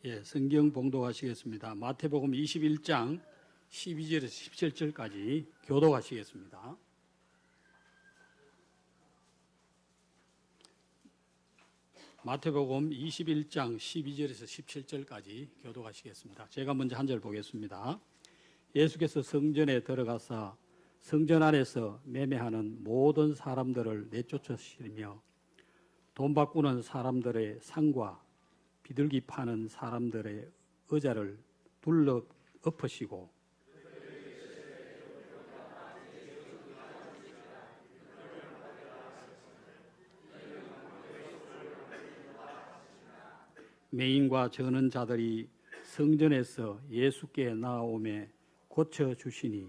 예, 성경 봉독하시겠습니다. 마태복음 21장 12절에서 17절까지 교독하시겠습니다. 마태복음 21장 12절에서 17절까지 교독하시겠습니다. 제가 먼저 한 절 보겠습니다. 예수께서 성전에 들어가사 성전 안에서 매매하는 모든 사람들을 내쫓으시며 돈 바꾸는 사람들의 상과 비둘기 파는 사람들의 의자를 둘러 엎으시고 매인과 저는 자들이 성전에서 예수께 나아오매 고쳐주시니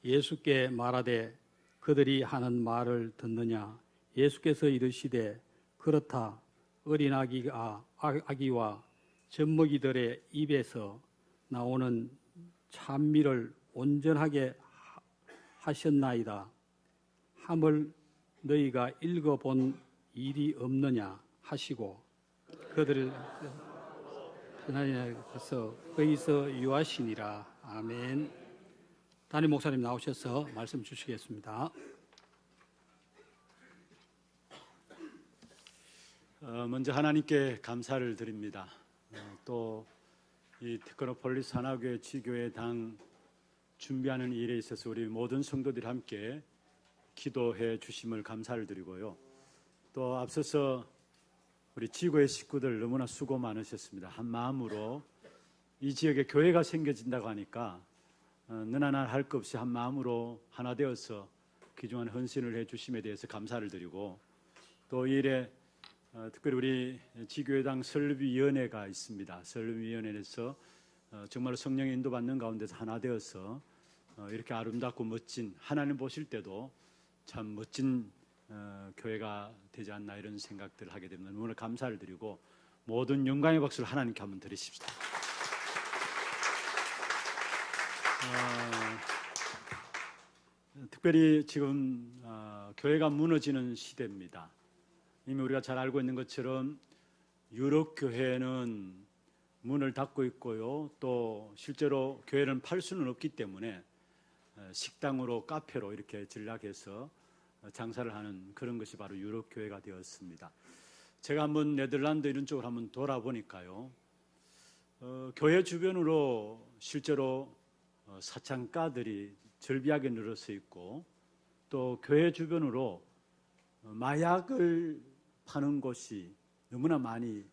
예수께 말하되 그들이 하는 말을 듣느냐. 예수께서 이르시되 그렇다. 어린 아기와 젖먹이들의 입에서 나오는 찬미를 온전하게 하셨나이다. 함을 너희가 읽어본 일이 없느냐 하시고 그들을 하나님께서 거기서 유하시니라. 아멘. 담임 목사님 나오셔서 말씀 주시겠습니다. 먼저 하나님께 감사를 드립니다. 또 이 테크노폴리스 하나교회 지교회 당 준비하는 일에 있어서 우리 모든 성도들이 함께 기도해 주심을 감사를 드리고요. 또 앞서서 우리 지교회 식구들 너무나 수고 많으셨습니다. 한 마음으로 이 지역에 교회가 생겨진다고 하니까 너나나 할 것 없이 한 마음으로 하나 되어서 귀중한 헌신을 해 주심에 대해서 감사를 드리고 또 이 일에 특별히 우리 지교회당 설립위원회가 있습니다. 설립위원회에서 정말로 성령의 인도받는 가운데서 하나 되어서 이렇게 아름답고 멋진 하나님 보실 때도 참 멋진 교회가 되지 않나 이런 생각들을 하게 됩니다. 너무나 감사를 드리고 모든 영광의 박수를 하나님께 한번 드리십시다. 특별히 지금 교회가 무너지는 시대입니다. 이미 우리가 잘 알고 있는 것처럼 유럽 교회는 문을 닫고 있고요. 또 실제로 교회는 팔 수는 없기 때문에 식당으로 카페로 이렇게 전락해서 장사를 하는 그런 것이 바로 유럽 교회가 되었습니다. 제가 한번 네덜란드 이런 쪽으로 한번 돌아보니까요. 교회 주변으로 실제로 사창가들이 절비하게 늘어서 있고 또 교회 주변으로 마약을 파는 곳이 너무나 많이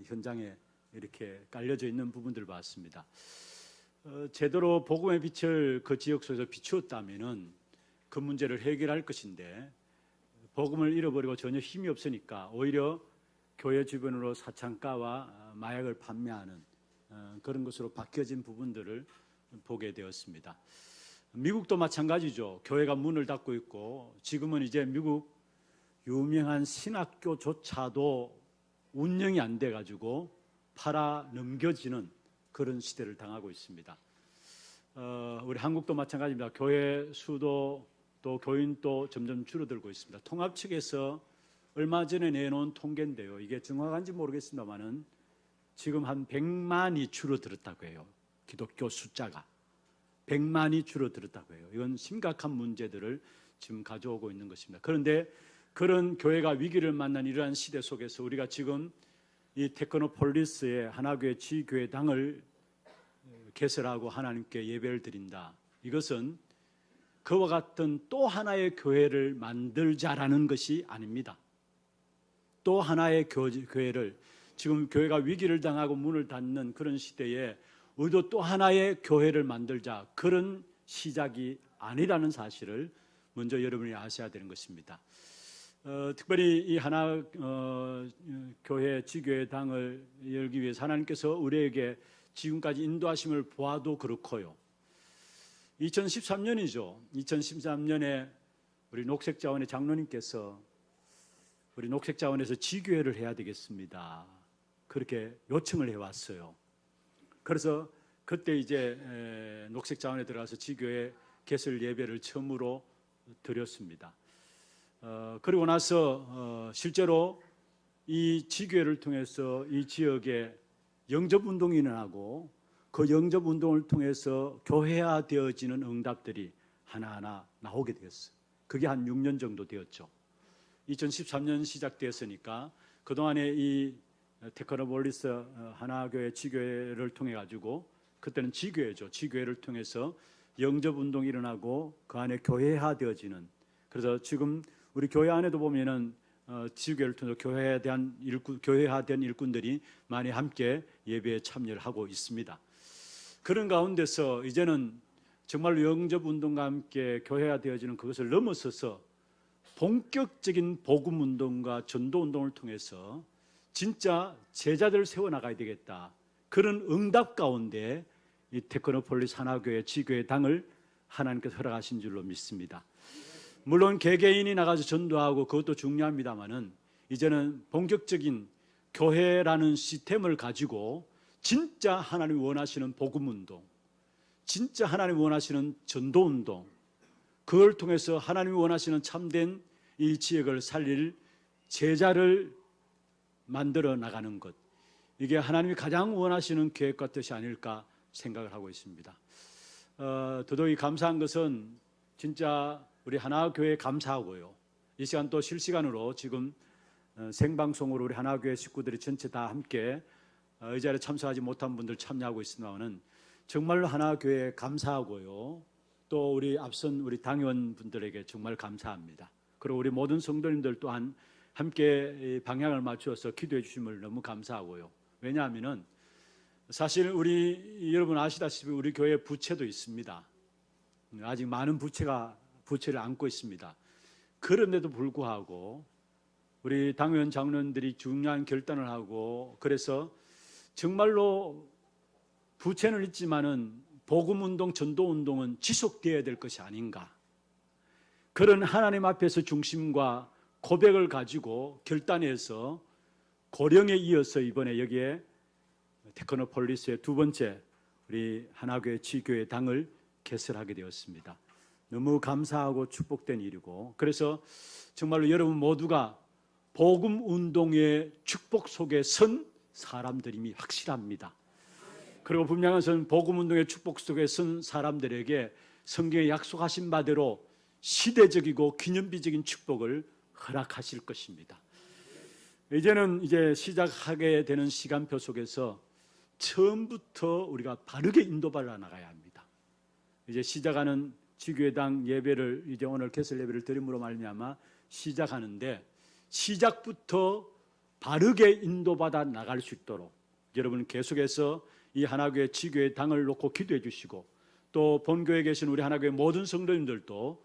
현장에 이렇게 깔려져 있는 부분들을 봤습니다. 제대로 복음의 빛을 그 지역 속에서 비추었다면은 그 문제를 해결할 것인데 복음을 잃어버리고 전혀 힘이 없으니까 오히려 교회 주변으로 사창가와 마약을 판매하는 그런 것으로 바뀌어진 부분들을 보게 되었습니다. 미국도 마찬가지죠. 교회가 문을 닫고 있고 지금은 이제 미국 유명한 신학교조차도 운영이 안 돼가지고 팔아 넘겨지는 그런 시대를 당하고 있습니다. 우리 한국도 마찬가지입니다. 교회 수도 또 교인도 점점 줄어들고 있습니다. 통합 측에서 얼마 전에 내놓은 통계인데요. 이게 정확한지 모르겠습니다만은 지금 한 100만이 줄어들었다고 해요. 기독교 숫자가 100만이 줄어들었다고 해요. 이건 심각한 문제들을 지금 가져오고 있는 것입니다. 그런데 그런 교회가 위기를 만난 이러한 시대 속에서 우리가 지금 이 테크노폴리스의 하나교회 지교회당을 개설하고 하나님께 예배를 드린다. 이것은 그와 같은 또 하나의 교회를 만들자라는 것이 아닙니다. 또 하나의 교회를 지금 교회가 위기를 당하고 문을 닫는 그런 시대에 우리도 또 하나의 교회를 만들자 그런 시작이 아니라는 사실을 먼저 여러분이 아셔야 되는 것입니다. 특별히 이 하나 교회 지교회당을 열기 위해서 하나님께서 우리에게 지금까지 인도하심을 보아도 그렇고요. 2013년이죠. 2013년에 우리 녹색자원의 장로님께서 우리 녹색자원에서 지교회를 해야 되겠습니다. 그렇게 요청을 해왔어요. 그래서 그때 이제 녹색 자원에 들어가서 지교회 개설 예배를 처음으로 드렸습니다. 그리고 나서 실제로 이 지교회를 통해서 이 지역에 영접 운동이 일어나고 그 영접 운동을 통해서 교회화되어지는 응답들이 하나하나 나오게 되었어요. 그게 한 6년 정도 되었죠. 2013년 시작되었으니까 그동안에 이 테크노폴리스 하나교회 지교회를 통해 가지고 그때는 지교회죠. 지교회를 통해서 영접 운동이 일어나고 그 안에 교회화되어지는, 그래서 지금 우리 교회 안에도 보면은 지교회를 통해서 교회화된 일꾼들이 많이 함께 예배에 참여를 하고 있습니다. 그런 가운데서 이제는 정말 영접 운동과 함께 교회화되어지는 그것을 넘어서서 본격적인 복음 운동과 전도 운동을 통해서 진짜 제자들을 세워나가야 되겠다. 그런 응답 가운데 이 테크노폴리스 하나교회 지교회 당을 하나님께서 허락하신 줄로 믿습니다. 물론 개개인이 나가서 전도하고 그것도 중요합니다만은 이제는 본격적인 교회라는 시스템을 가지고 진짜 하나님이 원하시는 복음 운동, 진짜 하나님이 원하시는 전도 운동, 그걸 통해서 하나님이 원하시는 참된 이 지역을 살릴 제자를 만들어 나가는 것, 이게 하나님이 가장 원하시는 계획과 뜻이 아닐까 생각을 하고 있습니다. 더더욱 감사한 것은 진짜 우리 하나교회에 감사하고요. 이 시간 또 실시간으로 지금 생방송으로 우리 하나교회 식구들이 전체 다 함께 이 자리에 참석하지 못한 분들 참여하고 있습니다는 정말로 하나교회에 감사하고요. 또 우리 앞선 우리 당회원분들에게 정말 감사합니다. 그리고 우리 모든 성도님들 또한 함께 방향을 맞추어서 기도해 주심을 너무 감사하고요. 왜냐하면은 사실 우리 여러분 아시다시피 우리 교회 부채도 있습니다. 아직 많은 부채를 안고 있습니다. 그런데도 불구하고 우리 당회원 장로님들이 중요한 결단을 하고, 그래서 정말로 부채는 있지만은 복음운동, 전도운동은 지속되어야 될 것이 아닌가, 그런 하나님 앞에서 중심과 고백을 가지고 결단해서 고령에 이어서 이번에 여기에 테크노폴리스의 두 번째 우리 하나교회 지교회 당을 개설하게 되었습니다. 너무 감사하고 축복된 일이고, 그래서 정말로 여러분 모두가 복음운동의 축복 속에 선 사람들임이 확실합니다. 그리고 분명한 것은 복음운동의 축복 속에 선 사람들에게 성경에 약속하신 바대로 시대적이고 기념비적인 축복을 허락하실 것입니다. 이제는 시작하게 되는 시간표 속에서 처음부터 우리가 바르게 인도받아 나가야 합니다. 이제 시작하는 지교회당 예배를 이제 오늘 개설 예배를 드림으로 말미암아 시작하는데, 시작부터 바르게 인도받아 나갈 수 있도록 여러분 계속해서 이 하나교회 지교회 당을 놓고 기도해 주시고, 또 본교회에 계신 우리 하나교회 모든 성도님들도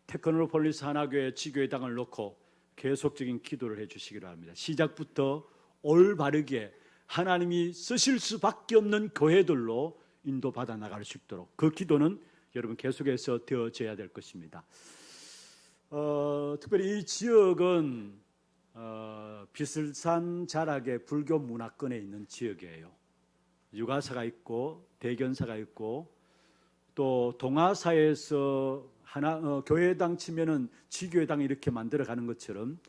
테크노폴리스 하나교회 지교회 당을 놓고 계속적인 기도를 해 주시기를 합니다. 시작부터 올바르게 하나님이 쓰실 수밖에 없는 교회들로 인도받아 나갈 수 있도록 그 기도는 여러분 계속해서 되어져야 될 것입니다. 특별히 이 지역은 비슬산 자락의 불교 문화권에 있는 지역이에요. 유가사가 있고 대견사가 있고, 또 동아사에서 교회당 치면은 지교회당 이렇게 만들어 가는 것처럼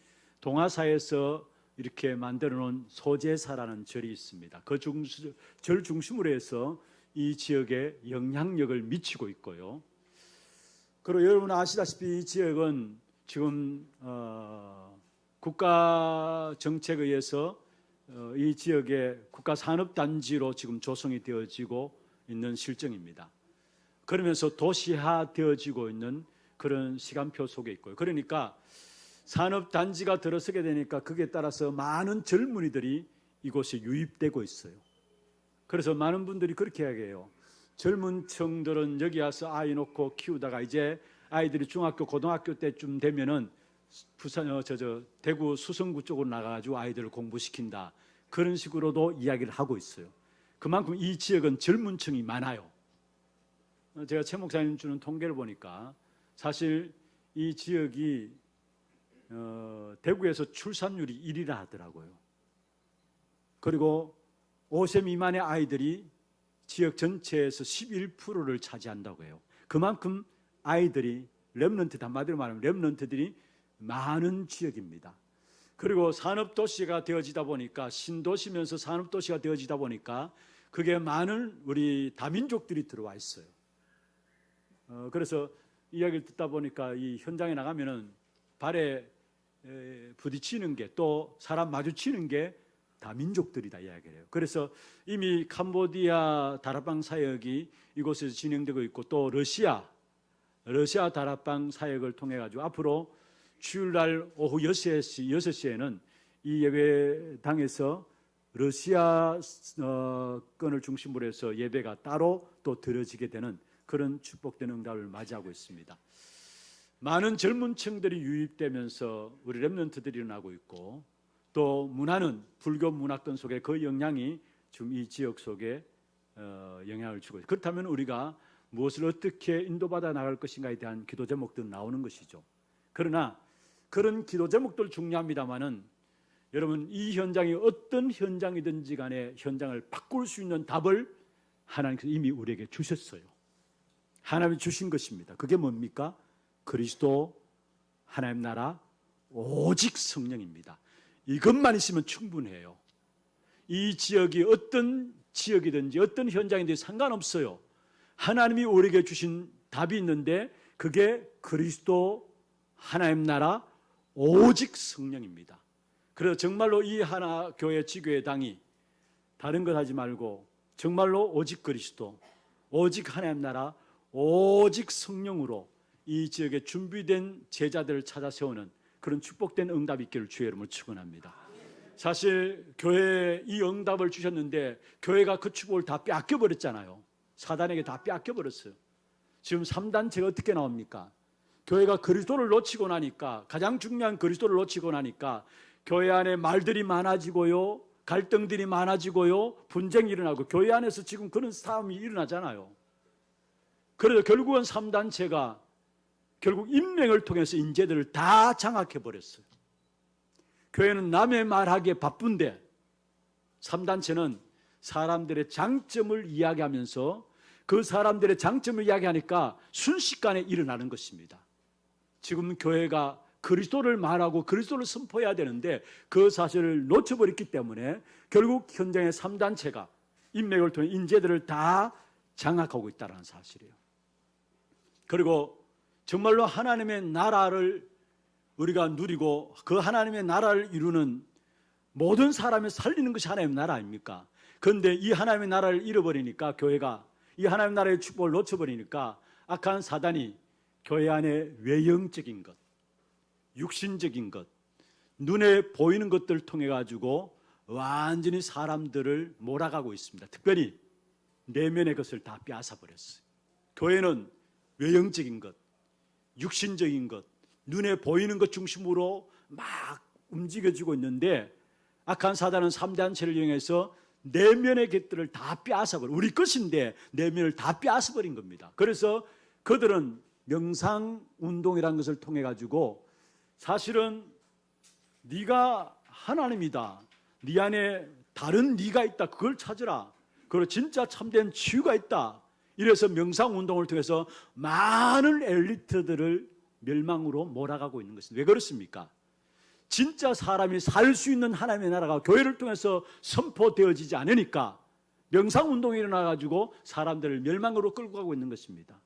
동아사에서 이렇게 만들어 놓은 소제사라는 절이 있습니다. 그 절 중심으로 해서 이 지역에 영향력을 미치고 있고요. 그리고 여러분 아시다시피 이 지역은 지금 국가 정책에 의해서 이 지역의 국가산업단지로 지금 조성이 되어지고 있는 실정입니다. 그러면서 도시화되어지고 있는 그런 시간표 속에 있고요. 그러니까 산업단지가 들어서게 되니까 거기에 따라서 많은 젊은이들이 이곳에 유입되고 있어요. 그래서 많은 분들이 그렇게 이야기해요. 젊은 층들은 여기 와서 아이 놓고 키우다가 이제 아이들이 중학교, 고등학교 때쯤 되면은 대구 수성구 쪽으로 나가가지고 아이들을 공부시킨다. 그런 식으로도 이야기를 하고 있어요. 그만큼 이 지역은 젊은 층이 많아요. 제가 최 목사님 주는 통계를 보니까 사실 이 지역이 대구에서 출산율이 1위라 하더라고요. 그리고 5세 미만의 아이들이 지역 전체에서 11%를 차지한다고 해요. 그만큼 아이들이 렘넌트, 한마디로 말하면 렘넌트들이 많은 지역입니다. 그리고 산업도시가 되어지다 보니까, 신도시면서 산업도시가 되어지다 보니까 그게 많은 우리 다민족들이 들어와 있어요. 그래서 이야기를 듣다 보니까 이 현장에 나가면은 발에 부딪히는 게, 또 사람 마주치는 게 다민족들이다 이야기를 해요. 그래서 이미 캄보디아 다락방 사역이 이곳에서 진행되고 있고, 또 러시아 다락방 사역을 통해 가지고 앞으로 주일날 오후 6시에는 이 예배당에서 러시아 건을 중심으로 해서 예배가 따로 또 드려지게 되는 그런 축복된 응답을 맞이하고 있습니다. 많은 젊은 층들이 유입되면서 우리 렘넌트들이 일어나고 있고, 또 문화는 불교 문화권 속에 그 영향이 지금 이 지역 속에 영향을 주고 있어요. 그렇다면 우리가 무엇을 어떻게 인도받아 나갈 것인가에 대한 기도 제목들은 나오는 것이죠. 그러나 그런 기도 제목들 중요합니다만은, 여러분, 이 현장이 어떤 현장이든지 간에 현장을 바꿀 수 있는 답을 하나님께서 이미 우리에게 주셨어요. 하나님이 주신 것입니다. 그게 뭡니까? 그리스도, 하나님 나라, 오직 성령입니다. 이것만 있으면 충분해요. 이 지역이 어떤 지역이든지 어떤 현장이든지 상관없어요. 하나님이 우리에게 주신 답이 있는데, 그게 그리스도, 하나님 나라, 오직 성령입니다. 그래서 정말로 이 하나 교회 지교회당이 다른 것 하지 말고 정말로 오직 그리스도, 오직 하나님 나라, 오직 성령으로 이 지역에 준비된 제자들을 찾아 세우는 그런 축복된 응답이 있기를 주의 이름으로 축원합니다. 사실 교회에 이 응답을 주셨는데 교회가 그 축복을 다 빼앗겨버렸잖아요. 사단에게 다 빼앗겨버렸어요. 지금 3단체가 어떻게 나옵니까? 교회가 그리스도를 놓치고 나니까, 가장 중요한 그리스도를 놓치고 나니까 교회 안에 말들이 많아지고요, 갈등들이 많아지고요, 분쟁이 일어나고, 교회 안에서 지금 그런 싸움이 일어나잖아요. 그래서 결국은 3단체가 결국 인명을 통해서 인재들을 다 장악해버렸어요. 교회는 남의 말하기에 바쁜데 3단체는 사람들의 장점을 이야기하면서 그 사람들의 장점을 이야기하니까 순식간에 일어나는 것입니다. 지금 교회가 그리스도를 말하고 그리스도를 선포해야 되는데 그 사실을 놓쳐버렸기 때문에 결국 현장의 3단체가 인맥을 통해 인재들을 다 장악하고 있다는 사실이에요. 그리고 정말로 하나님의 나라를 우리가 누리고 그 하나님의 나라를 이루는 모든 사람을 살리는 것이 하나님의 나라 아닙니까? 그런데 이 하나님의 나라를 잃어버리니까, 교회가 이 하나님의 나라의 축복을 놓쳐버리니까 악한 사단이 교회 안에 외형적인 것, 육신적인 것, 눈에 보이는 것들을 통해 가지고 완전히 사람들을 몰아가고 있습니다. 특별히 내면의 것을 다 빼앗아 버렸어요. 교회는 외형적인 것, 육신적인 것, 눈에 보이는 것 중심으로 막 움직여지고 있는데, 악한 사단은 3단체를 이용해서 내면의 것들을 다 빼앗아버려, 우리 것인데 내면을 다 빼앗아버린 겁니다. 그래서 그들은 명상운동이라는 것을 통해 가지고 사실은 네가 하나님이다, 네 안에 다른 네가 있다, 그걸 찾으라, 그리고 진짜 참된 치유가 있다, 이래서 명상운동을 통해서 많은 엘리트들을 멸망으로 몰아가고 있는 것입니다. 왜 그렇습니까? 진짜 사람이 살 수 있는 하나님의 나라가 교회를 통해서 선포되어지지 않으니까 명상운동이 일어나가지고 사람들을 멸망으로 끌고 가고 있는 것입니다.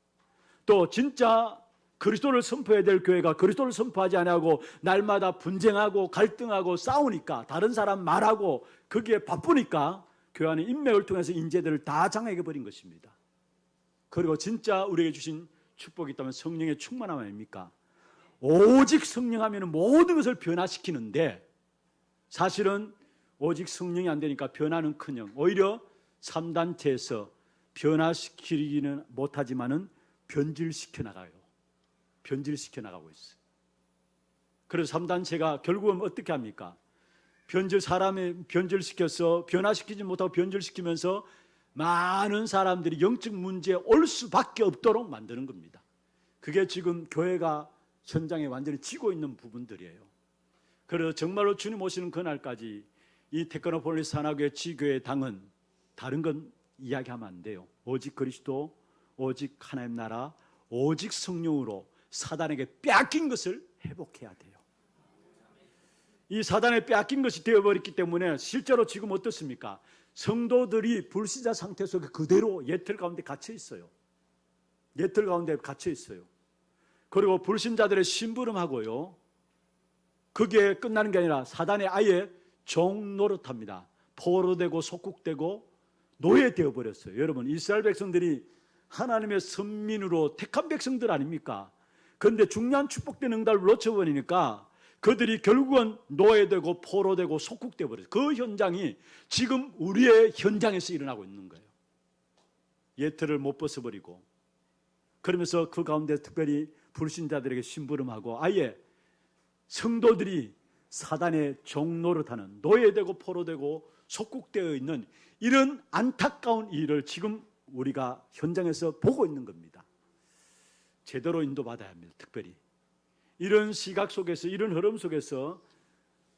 또 진짜 그리스도를 선포해야 될 교회가 그리스도를 선포하지 않고 날마다 분쟁하고 갈등하고 싸우니까, 다른 사람 말하고 거기에 바쁘니까 교회 안에 인맥을 통해서 인재들을 다 장악해버린 것입니다. 그리고 진짜 우리에게 주신 축복이 있다면 성령의 충만함 아닙니까? 오직 성령 하면 모든 것을 변화시키는데, 사실은 오직 성령이 안 되니까 변화는커녕 오히려 3단체에서 변화시키기는 못하지만은 변질시켜 나가요. 변질시켜 나가고 있어요. 그래서 3단체가 결국은 어떻게 합니까? 사람을 변질시켜서 변화시키지 못하고 변질시키면서 많은 사람들이 영적 문제에 올 수밖에 없도록 만드는 겁니다. 그게 지금 교회가 현장에 완전히 지고 있는 부분들이에요. 그래서 정말로 주님 오시는 그날까지 이 테크노폴리스 하나교회 지교회 당은 다른 건 이야기하면 안 돼요. 오직 그리스도, 오직 하나님 나라, 오직 성령으로 사단에게 빼앗긴 것을 회복해야 돼요. 이 사단에 빼앗긴 것이 되어버렸기 때문에 실제로 지금 어떻습니까? 성도들이 불신자 상태 속에 그대로 예틀 가운데 갇혀 있어요. 예틀 가운데 갇혀 있어요. 그리고 불신자들의 심부름하고요, 그게 끝나는 게 아니라 사단에 아예 종노릇합니다. 포로되고 속국되고 노예되어 버렸어요. 여러분, 이스라엘 백성들이 하나님의 선민으로 택한 백성들 아닙니까? 그런데 중요한 축복된 응답을 놓쳐버리니까 그들이 결국은 노예되고 포로되고 속국되어 버렸어요. 그 현장이 지금 우리의 현장에서 일어나고 있는 거예요. 예틀을 못 벗어버리고, 그러면서 그 가운데 특별히 불신자들에게 심부름하고 아예 성도들이 사단의 종노릇하는, 노예되고 포로되고 속국되어 있는 이런 안타까운 일을 지금 우리가 현장에서 보고 있는 겁니다. 제대로 인도받아야 합니다. 특별히 이런 시각 속에서, 이런 흐름 속에서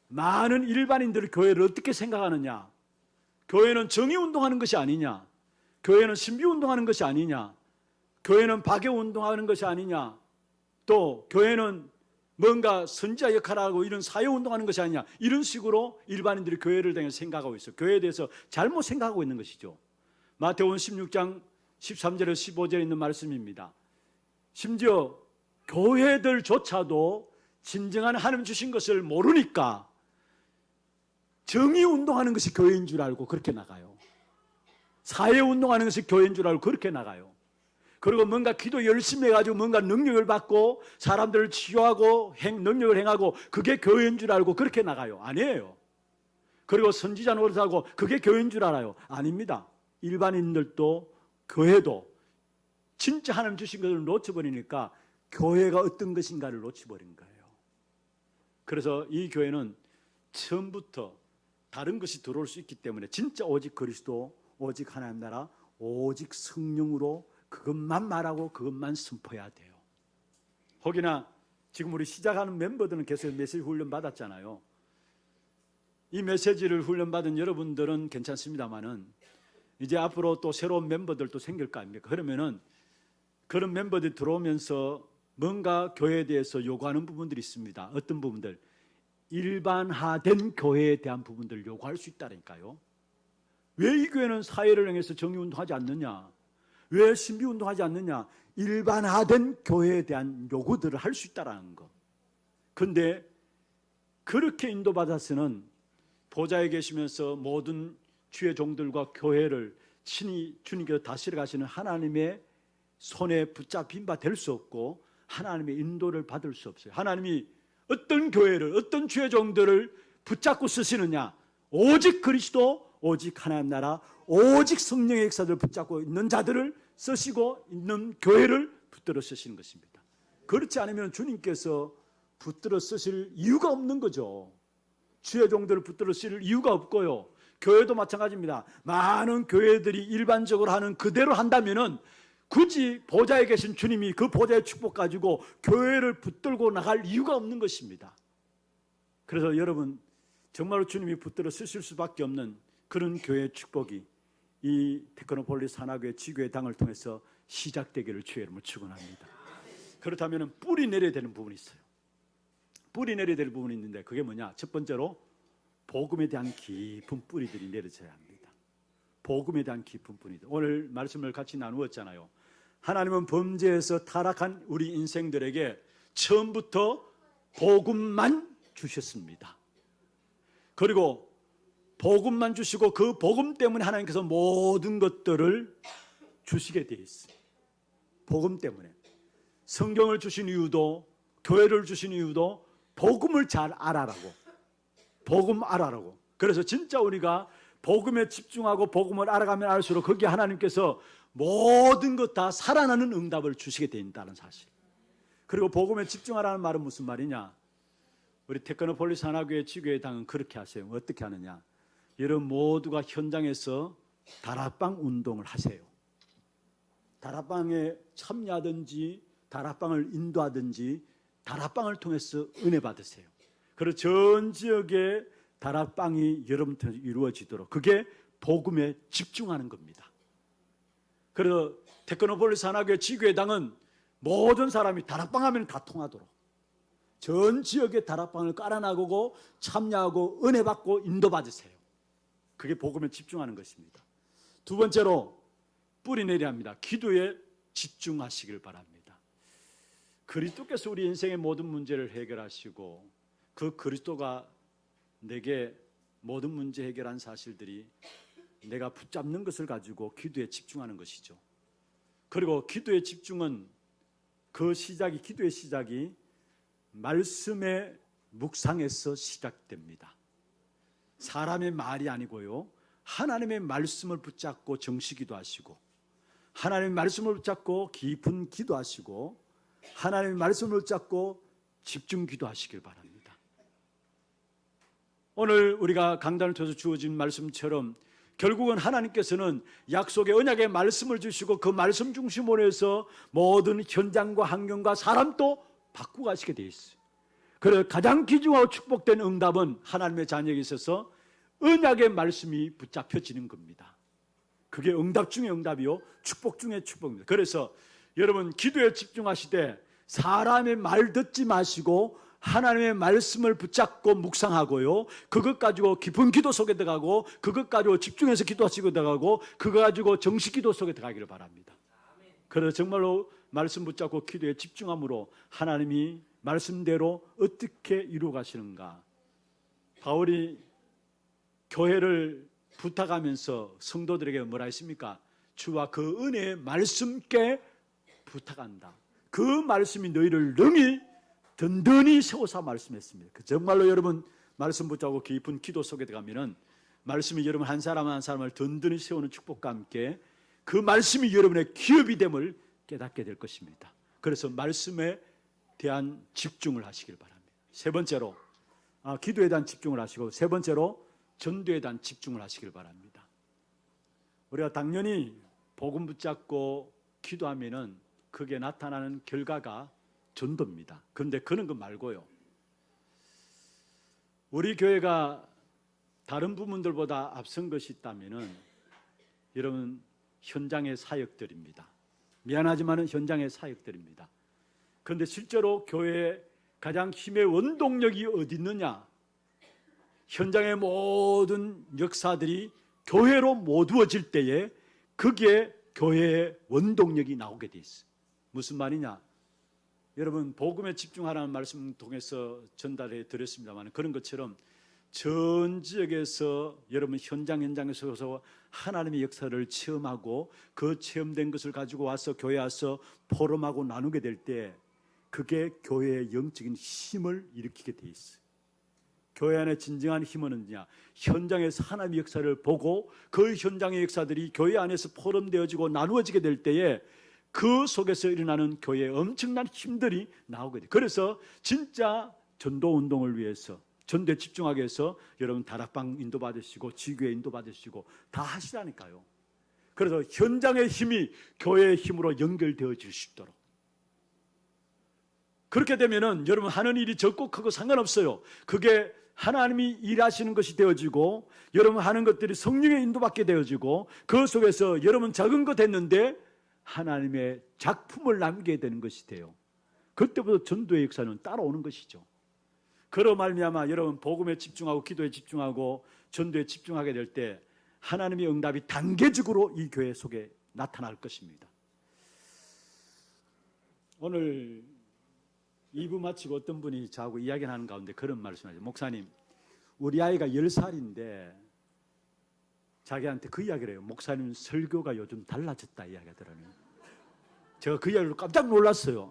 많은 일반인들이 교회를 어떻게 생각하느냐, 교회는 정의운동하는 것이 아니냐, 교회는 신비운동하는 것이 아니냐, 교회는 박애운동하는 것이 아니냐, 또 교회는 뭔가 선지자 역할을 하고 이런 사회운동하는 것이 아니냐, 이런 식으로 일반인들이 교회를 대해 생각하고 있어요. 교회에 대해서 잘못 생각하고 있는 것이죠. 마태복음 16장 13절에서 15절에 있는 말씀입니다. 심지어 교회들조차도 진정한 하나님 주신 것을 모르니까 정의운동하는 것이 교회인 줄 알고 그렇게 나가요. 사회운동하는 것이 교회인 줄 알고 그렇게 나가요. 그리고 뭔가 기도 열심히 해가지고 뭔가 능력을 받고 사람들을 치유하고 능력을 행하고 그게 교회인 줄 알고 그렇게 나가요. 아니에요. 그리고 선지자 노릇하고 그게 교회인 줄 알아요. 아닙니다. 일반인들도 교회도 진짜 하나님 주신 것을 놓쳐버리니까 교회가 어떤 것인가를 놓쳐버린 거예요. 그래서 이 교회는 처음부터 다른 것이 들어올 수 있기 때문에 진짜 오직 그리스도, 오직 하나님 나라, 오직 성령으로 그것만 말하고 그것만 선포해야 돼요. 혹여나 지금 우리 시작하는 멤버들은 계속 메시지 훈련 받았잖아요. 이 메시지를 훈련받은 여러분들은 괜찮습니다만은 이제 앞으로 또 새로운 멤버들도 생길 거 아닙니까? 그러면은 그런 멤버들이 들어오면서 뭔가 교회에 대해서 요구하는 부분들이 있습니다. 어떤 부분들? 일반화된 교회에 대한 부분들을 요구할 수 있다니까요. 왜 이 교회는 사회를 향해서 정의운동하지 않느냐? 왜 신비운동하지 않느냐? 일반화된 교회에 대한 요구들을 할 수 있다는 거. 그런데 그렇게 인도받아서는 보좌에 계시면서 모든 주의 종들과 교회를 친히 주님께서 다스려 가시는 하나님의 손에 붙잡힌 바 될 수 없고 하나님의 인도를 받을 수 없어요. 하나님이 어떤 교회를, 어떤 주의 종들을 붙잡고 쓰시느냐? 오직 그리스도, 오직 하나님 나라, 오직 성령의 역사들을 붙잡고 있는 자들을 쓰시고 있는 교회를 붙들어 쓰시는 것입니다. 그렇지 않으면 주님께서 붙들어 쓰실 이유가 없는 거죠. 주의 종들을 붙들어 쓰실 이유가 없고요. 교회도 마찬가지입니다. 많은 교회들이 일반적으로 하는 그대로 한다면은 굳이 보좌에 계신 주님이 그 보좌의 축복 가지고 교회를 붙들고 나갈 이유가 없는 것입니다. 그래서 여러분 정말로 주님이 붙들어 쓰실 수밖에 없는 그런 교회의 축복이 이 테크노폴리스 하나교회 지교회 당을 통해서 시작되기를 주의 이름으로 축원합니다. 그렇다면 뿌리 내려야 되는 부분이 있어요. 뿌리 내려야 될 부분이 있는데 그게 뭐냐? 첫 번째로 복음에 대한 깊은 뿌리들이 내려져야 합니다. 복음에 대한 깊은 뿌리들. 오늘 말씀을 같이 나누었잖아요. 하나님은 범죄에서 타락한 우리 인생들에게 처음부터 복음만 주셨습니다. 그리고 복음만 주시고 그 복음 때문에 하나님께서 모든 것들을 주시게 되어 있어요. 복음 때문에. 성경을 주신 이유도, 교회를 주신 이유도 복음을 잘 알아라고. 복음 알아라고. 그래서 진짜 우리가 복음에 집중하고 복음을 알아가면 알수록 거기에 하나님께서 모든 것 다 살아나는 응답을 주시게 된다는 사실. 그리고 복음에 집중하라는 말은 무슨 말이냐? 우리 테크노폴리스 하나교회 지교회 당은 그렇게 하세요. 어떻게 하느냐? 여러분 모두가 현장에서 다락방 운동을 하세요. 다락방에 참여하든지 다락방을 인도하든지 다락방을 통해서 은혜 받으세요. 그리고 전 지역에 다락방이 여러분한테 이루어지도록, 그게 복음에 집중하는 겁니다. 그래서 테크노폴리스 하나교회 지교회당은 모든 사람이 다락방 하면 다 통하도록 전 지역에 다락방을 깔아나가고 참여하고 은혜 받고 인도받으세요. 그게 복음에 집중하는 것입니다. 두 번째로 뿌리내려 합니다. 기도에 집중하시길 바랍니다. 그리스도께서 우리 인생의 모든 문제를 해결하시고 그 그리스도가 내게 모든 문제 해결한 사실들이 내가 붙잡는 것을 가지고 기도에 집중하는 것이죠. 그리고 기도의 집중은 기도의 시작이 말씀의 묵상에서 시작됩니다. 사람의 말이 아니고요, 하나님의 말씀을 붙잡고 정시기도 하시고, 하나님의 말씀을 붙잡고 깊은 기도하시고, 하나님의 말씀을 붙잡고 집중 기도하시길 바랍니다. 오늘 우리가 강단을 통해서 주어진 말씀처럼 결국은 하나님께서는 약속의 언약의 말씀을 주시고 그 말씀 중심으로 해서 모든 현장과 환경과 사람도 바꾸고 가시게 되어 있어요. 그래서 가장 귀중하고 축복된 응답은 하나님의 자녀에게 있어서 언약의 말씀이 붙잡혀지는 겁니다. 그게 응답 중에 응답이요, 축복 중에 축복입니다. 그래서 여러분 기도에 집중하시되 사람의 말 듣지 마시고 하나님의 말씀을 붙잡고 묵상하고요, 그것 가지고 깊은 기도 속에 들어가고 그것 가지고 집중해서 기도하시고 들어가고 그거 가지고 정식 기도 속에 들어가기를 바랍니다. 그래서 정말로 말씀 붙잡고 기도에 집중함으로 하나님이 말씀대로 어떻게 이루어 가시는가. 바울이 교회를 부탁하면서 성도들에게 뭐라 했습니까? 주와 그 은혜의 말씀께 부탁한다. 그 말씀이 너희를 능히 든든히 세워서 말씀했습니다. 정말로 여러분 말씀 붙잡고 깊은 기도 속에 들어가면은 말씀이 여러분 한 사람 한 사람을 든든히 세우는 축복과 함께 그 말씀이 여러분의 기업이 됨을 깨닫게 될 것입니다. 그래서 말씀에 대한 집중을 하시길 바랍니다. 세 번째로 기도에 대한 집중을 하시고, 세 번째로 전도에 대한 집중을 하시길 바랍니다. 우리가 당연히 복음 붙잡고 기도하면은 그게 나타나는 결과가 전도입니다. 그런데 그런 거 말고요, 우리 교회가 다른 부문들보다 앞선 것이 있다면은 여러분 현장의 사역들입니다. 미안하지만은 현장의 사역들입니다. 그런데 실제로 교회의 가장 힘의 원동력이 어디 있느냐? 현장의 모든 역사들이 교회로 모두어질 때에 그게 교회의 원동력이 나오게 돼 있어요. 무슨 말이냐? 여러분 복음에 집중하라는 말씀 통해서 전달해 드렸습니다만, 그런 것처럼 전 지역에서 여러분 현장에서 하나님의 역사를 체험하고 그 체험된 것을 가지고 와서 교회에 와서 포럼하고 나누게 될 때 그게 교회의 영적인 힘을 일으키게 돼 있어요. 교회 안에 진정한 힘은 뭐냐? 현장에서 하나님의 역사를 보고 그 현장의 역사들이 교회 안에서 포럼되어지고 나누어지게 될 때에 그 속에서 일어나는 교회의 엄청난 힘들이 나오게 돼요. 그래서 진짜 전도운동을 위해서 전도에 집중하게 해서 여러분 다락방 인도받으시고 지교회 인도받으시고 다 하시라니까요. 그래서 현장의 힘이 교회의 힘으로 연결되어질 수 있도록, 그렇게 되면은 여러분 하는 일이 적고 크고 상관없어요. 그게 하나님이 일하시는 것이 되어지고 여러분 하는 것들이 성령의 인도받게 되어지고 그 속에서 여러분 작은 것 했는데 하나님의 작품을 남기게 되는 것이 돼요. 그때부터 전도의 역사는 따라오는 것이죠. 그러 말미암아 여러분 복음에 집중하고 기도에 집중하고 전도에 집중하게 될 때 하나님의 응답이 단계적으로 이 교회 속에 나타날 것입니다. 오늘 2부 마치고 어떤 분이 저하고 이야기하는 가운데 그런 말씀을 하죠. 목사님, 우리 아이가 10살인데 자기한테 그 이야기를 해요. 목사님 설교가 요즘 달라졌다 이야기하더라고요. 제가 그 이야기로 깜짝 놀랐어요.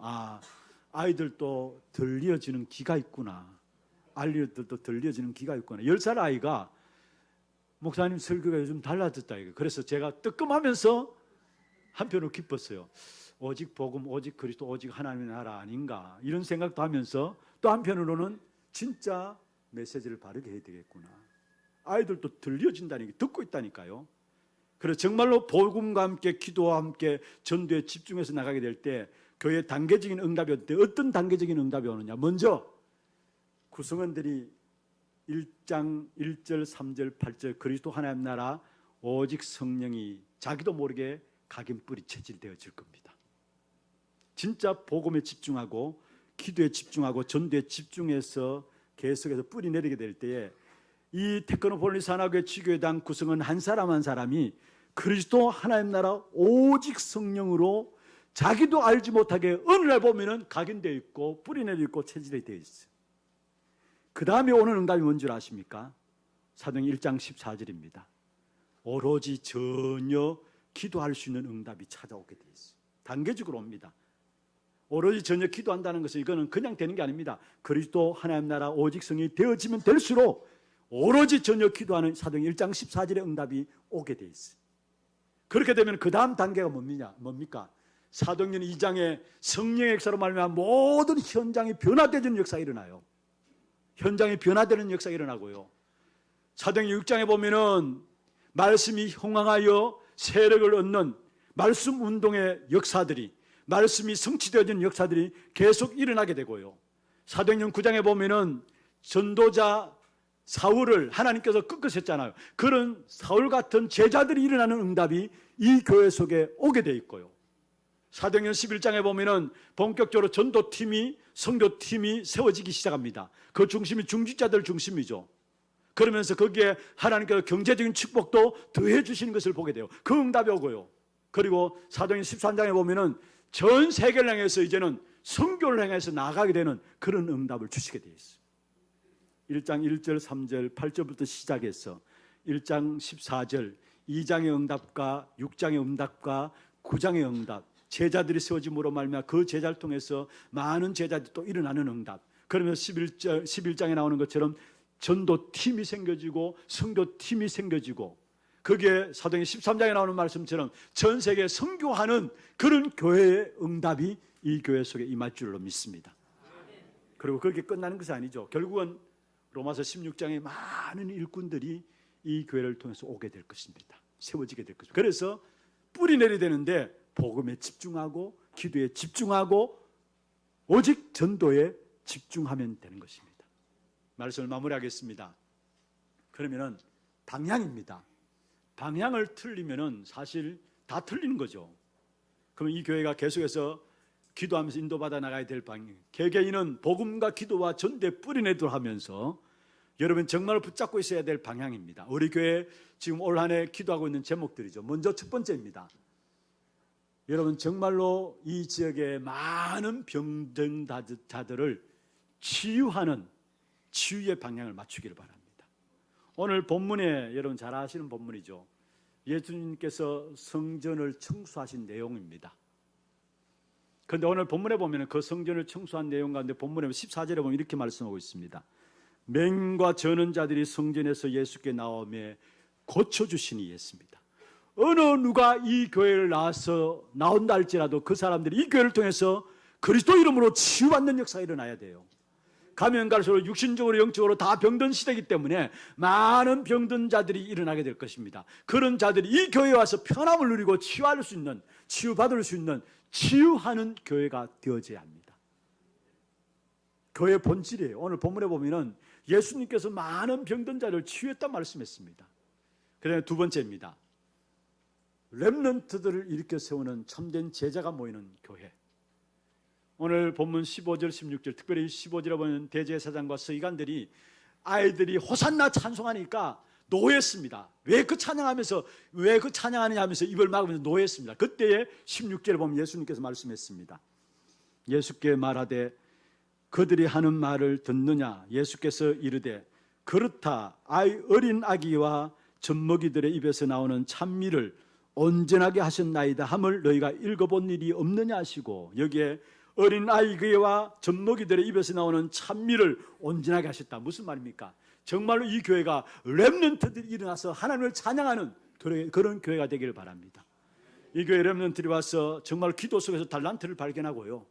아이들도 들려지는 기가 있구나. 아이들도 들려지는 기가 있구나. 10살 아이가 목사님 설교가 요즘 달라졌다. 그래서 제가 뜨끔하면서 한편으로 기뻤어요. 오직 복음, 오직 그리스도, 오직 하나님의 나라 아닌가 이런 생각도 하면서 또 한편으로는 진짜 메시지를 바르게 해야 되겠구나. 아이들도 들려진다는 게 듣고 있다니까요. 그래서 정말로 복음과 함께 기도와 함께 전도에 집중해서 나가게 될 때 교회의 단계적인 응답이 올 때 어떤 단계적인 응답이 오느냐? 먼저 구성원들이 1장 1절 3절 8절 그리스도 하나님 나라 오직 성령이 자기도 모르게 각인뿔이 체질되어질 겁니다. 진짜 복음에 집중하고 기도에 집중하고 전도에 집중해서 계속해서 뿌리 내리게 될 때에 이 테크노폴리스 하나교회 지교회당 구성은 한 사람 한 사람이 그리스도 하나님 나라 오직 성령으로 자기도 알지 못하게 어느 날 보면은 각인되어 있고 뿌리 내려 있고 체질이 되어 있어요. 그 다음에 오는 응답이 뭔 줄 아십니까? 사도행 1장 14절입니다. 오로지 전혀 기도할 수 있는 응답이 찾아오게 되어 있어요. 단계적으로 옵니다. 오로지 전혀 기도한다는 것은 이거는 그냥 되는 게 아닙니다. 그리스도 하나님 나라 오직 성이 되어지면 될수록 오로지 전혀 기도하는 사도행 1장 14절의 응답이 오게 되어 있어요. 그렇게 되면 그 다음 단계가 뭡니까? 사도행전 2장에 성령의 역사로 말미암아 모든 현장이 변화되는 역사가 일어나요. 현장이 변화되는 역사가 일어나고요. 사도행전 6장에 보면은 말씀이 흥황하여 세력을 얻는 말씀 운동의 역사들이, 말씀이 성취되어지는 역사들이 계속 일어나게 되고요. 사도행전 9장에 보면은 전도자 사울을 하나님께서 꺾으셨잖아요. 그런 사울 같은 제자들이 일어나는 응답이 이 교회 속에 오게 돼 있고요. 사도행전 11장에 보면은 본격적으로 전도팀이, 선교팀이 세워지기 시작합니다. 그 중심이 중직자들 중심이죠. 그러면서 거기에 하나님께서 경제적인 축복도 더해 주시는 것을 보게 돼요. 그 응답이 오고요. 그리고 사도행전 13장에 보면은 전 세계를 향해서 이제는 선교를 향해서 나아가게 되는 그런 응답을 주시게 되어 있어요. 1장 1절, 3절, 8절부터 시작해서 1장 14절, 2장의 응답과 6장의 응답과 9장의 응답, 제자들이 세워짐으로 말미암아 그 제자를 통해서 많은 제자들이 또 일어나는 응답. 그러면 11장에 나오는 것처럼 전도팀이 생겨지고 선교팀이 생겨지고, 거기에 사도행전 13장에 나오는 말씀처럼 전 세계에 선교하는 그런 교회의 응답이 이 교회 속에 임할 줄로 믿습니다. 그리고 그렇게 끝나는 것이 아니죠. 결국은 로마서 16장에 많은 일꾼들이 이 교회를 통해서 오게 될 것입니다. 세워지게 될 것입니다. 그래서 뿌리 내려야 되는데 복음에 집중하고 기도에 집중하고 오직 전도에 집중하면 되는 것입니다. 말씀을 마무리하겠습니다. 그러면은 방향입니다. 방향을 틀리면은 사실 다 틀리는 거죠. 그러면 이 교회가 계속해서 기도하면서 인도받아 나가야 될 방향. 개개인은 복음과 기도와 전도에 뿌리내도록 하면서 여러분 정말 붙잡고 있어야 될 방향입니다. 우리 교회 지금 올 한 해 기도하고 있는 제목들이죠. 먼저 첫 번째입니다. 여러분 정말로 이 지역의 많은 병든 자들을 치유하는 치유의 방향을 맞추기를 바랍니다. 오늘 본문에 여러분 잘 아시는 본문이죠. 예수님께서 성전을 청소하신 내용입니다. 그런데 오늘 본문에 보면 그 성전을 청소한 내용 가운데 본문에 14절에 보면 이렇게 말씀하고 있습니다. 맹과 저는 자들이 성전에서 예수께 나오며 고쳐주시니 했습니다. 어느 누가 이 교회를 나온다 할지라도 그 사람들이 이 교회를 통해서 그리스도 이름으로 치유받는 역사가 일어나야 돼요. 가면 갈수록 육신적으로 영적으로 다 병든 시대이기 때문에 많은 병든 자들이 일어나게 될 것입니다. 그런 자들이 이 교회에 와서 편함을 누리고 치유할 수 있는, 치유받을 수 있는 치유하는 교회가 되어져야 합니다. 교회의 본질이에요. 오늘 본문에 보면은 예수님께서 많은 병든 자를 치유했다고 말씀했습니다. 그다음에 두 번째입니다. 렘넌트들을 일으켜 세우는 참된 제자가 모이는 교회. 오늘 본문 15절 16절 특별히 15절에 보면 대제사장과 서기관들이 아이들이 호산나 찬송하니까 노했습니다. 왜 그 찬양하느냐 하면서 입을 막으면서 노했습니다. 그때에 16절에 보면 예수님께서 말씀했습니다. 예수께 말하되 그들이 하는 말을 듣느냐? 예수께서 이르되 그렇다. 어린 아기와 젖먹이들의 입에서 나오는 찬미를 온전하게 하셨나이다 함을 너희가 읽어본 일이 없느냐 하시고, 여기에 어린 아이와 젖먹이들의 입에서 나오는 찬미를 온전하게 하셨다. 무슨 말입니까? 정말로 이 교회가 렘넌트들이 일어나서 하나님을 찬양하는 그런 교회가 되기를 바랍니다. 이 교회 렘넌트들이 와서 정말 기도 속에서 달란트를 발견하고요,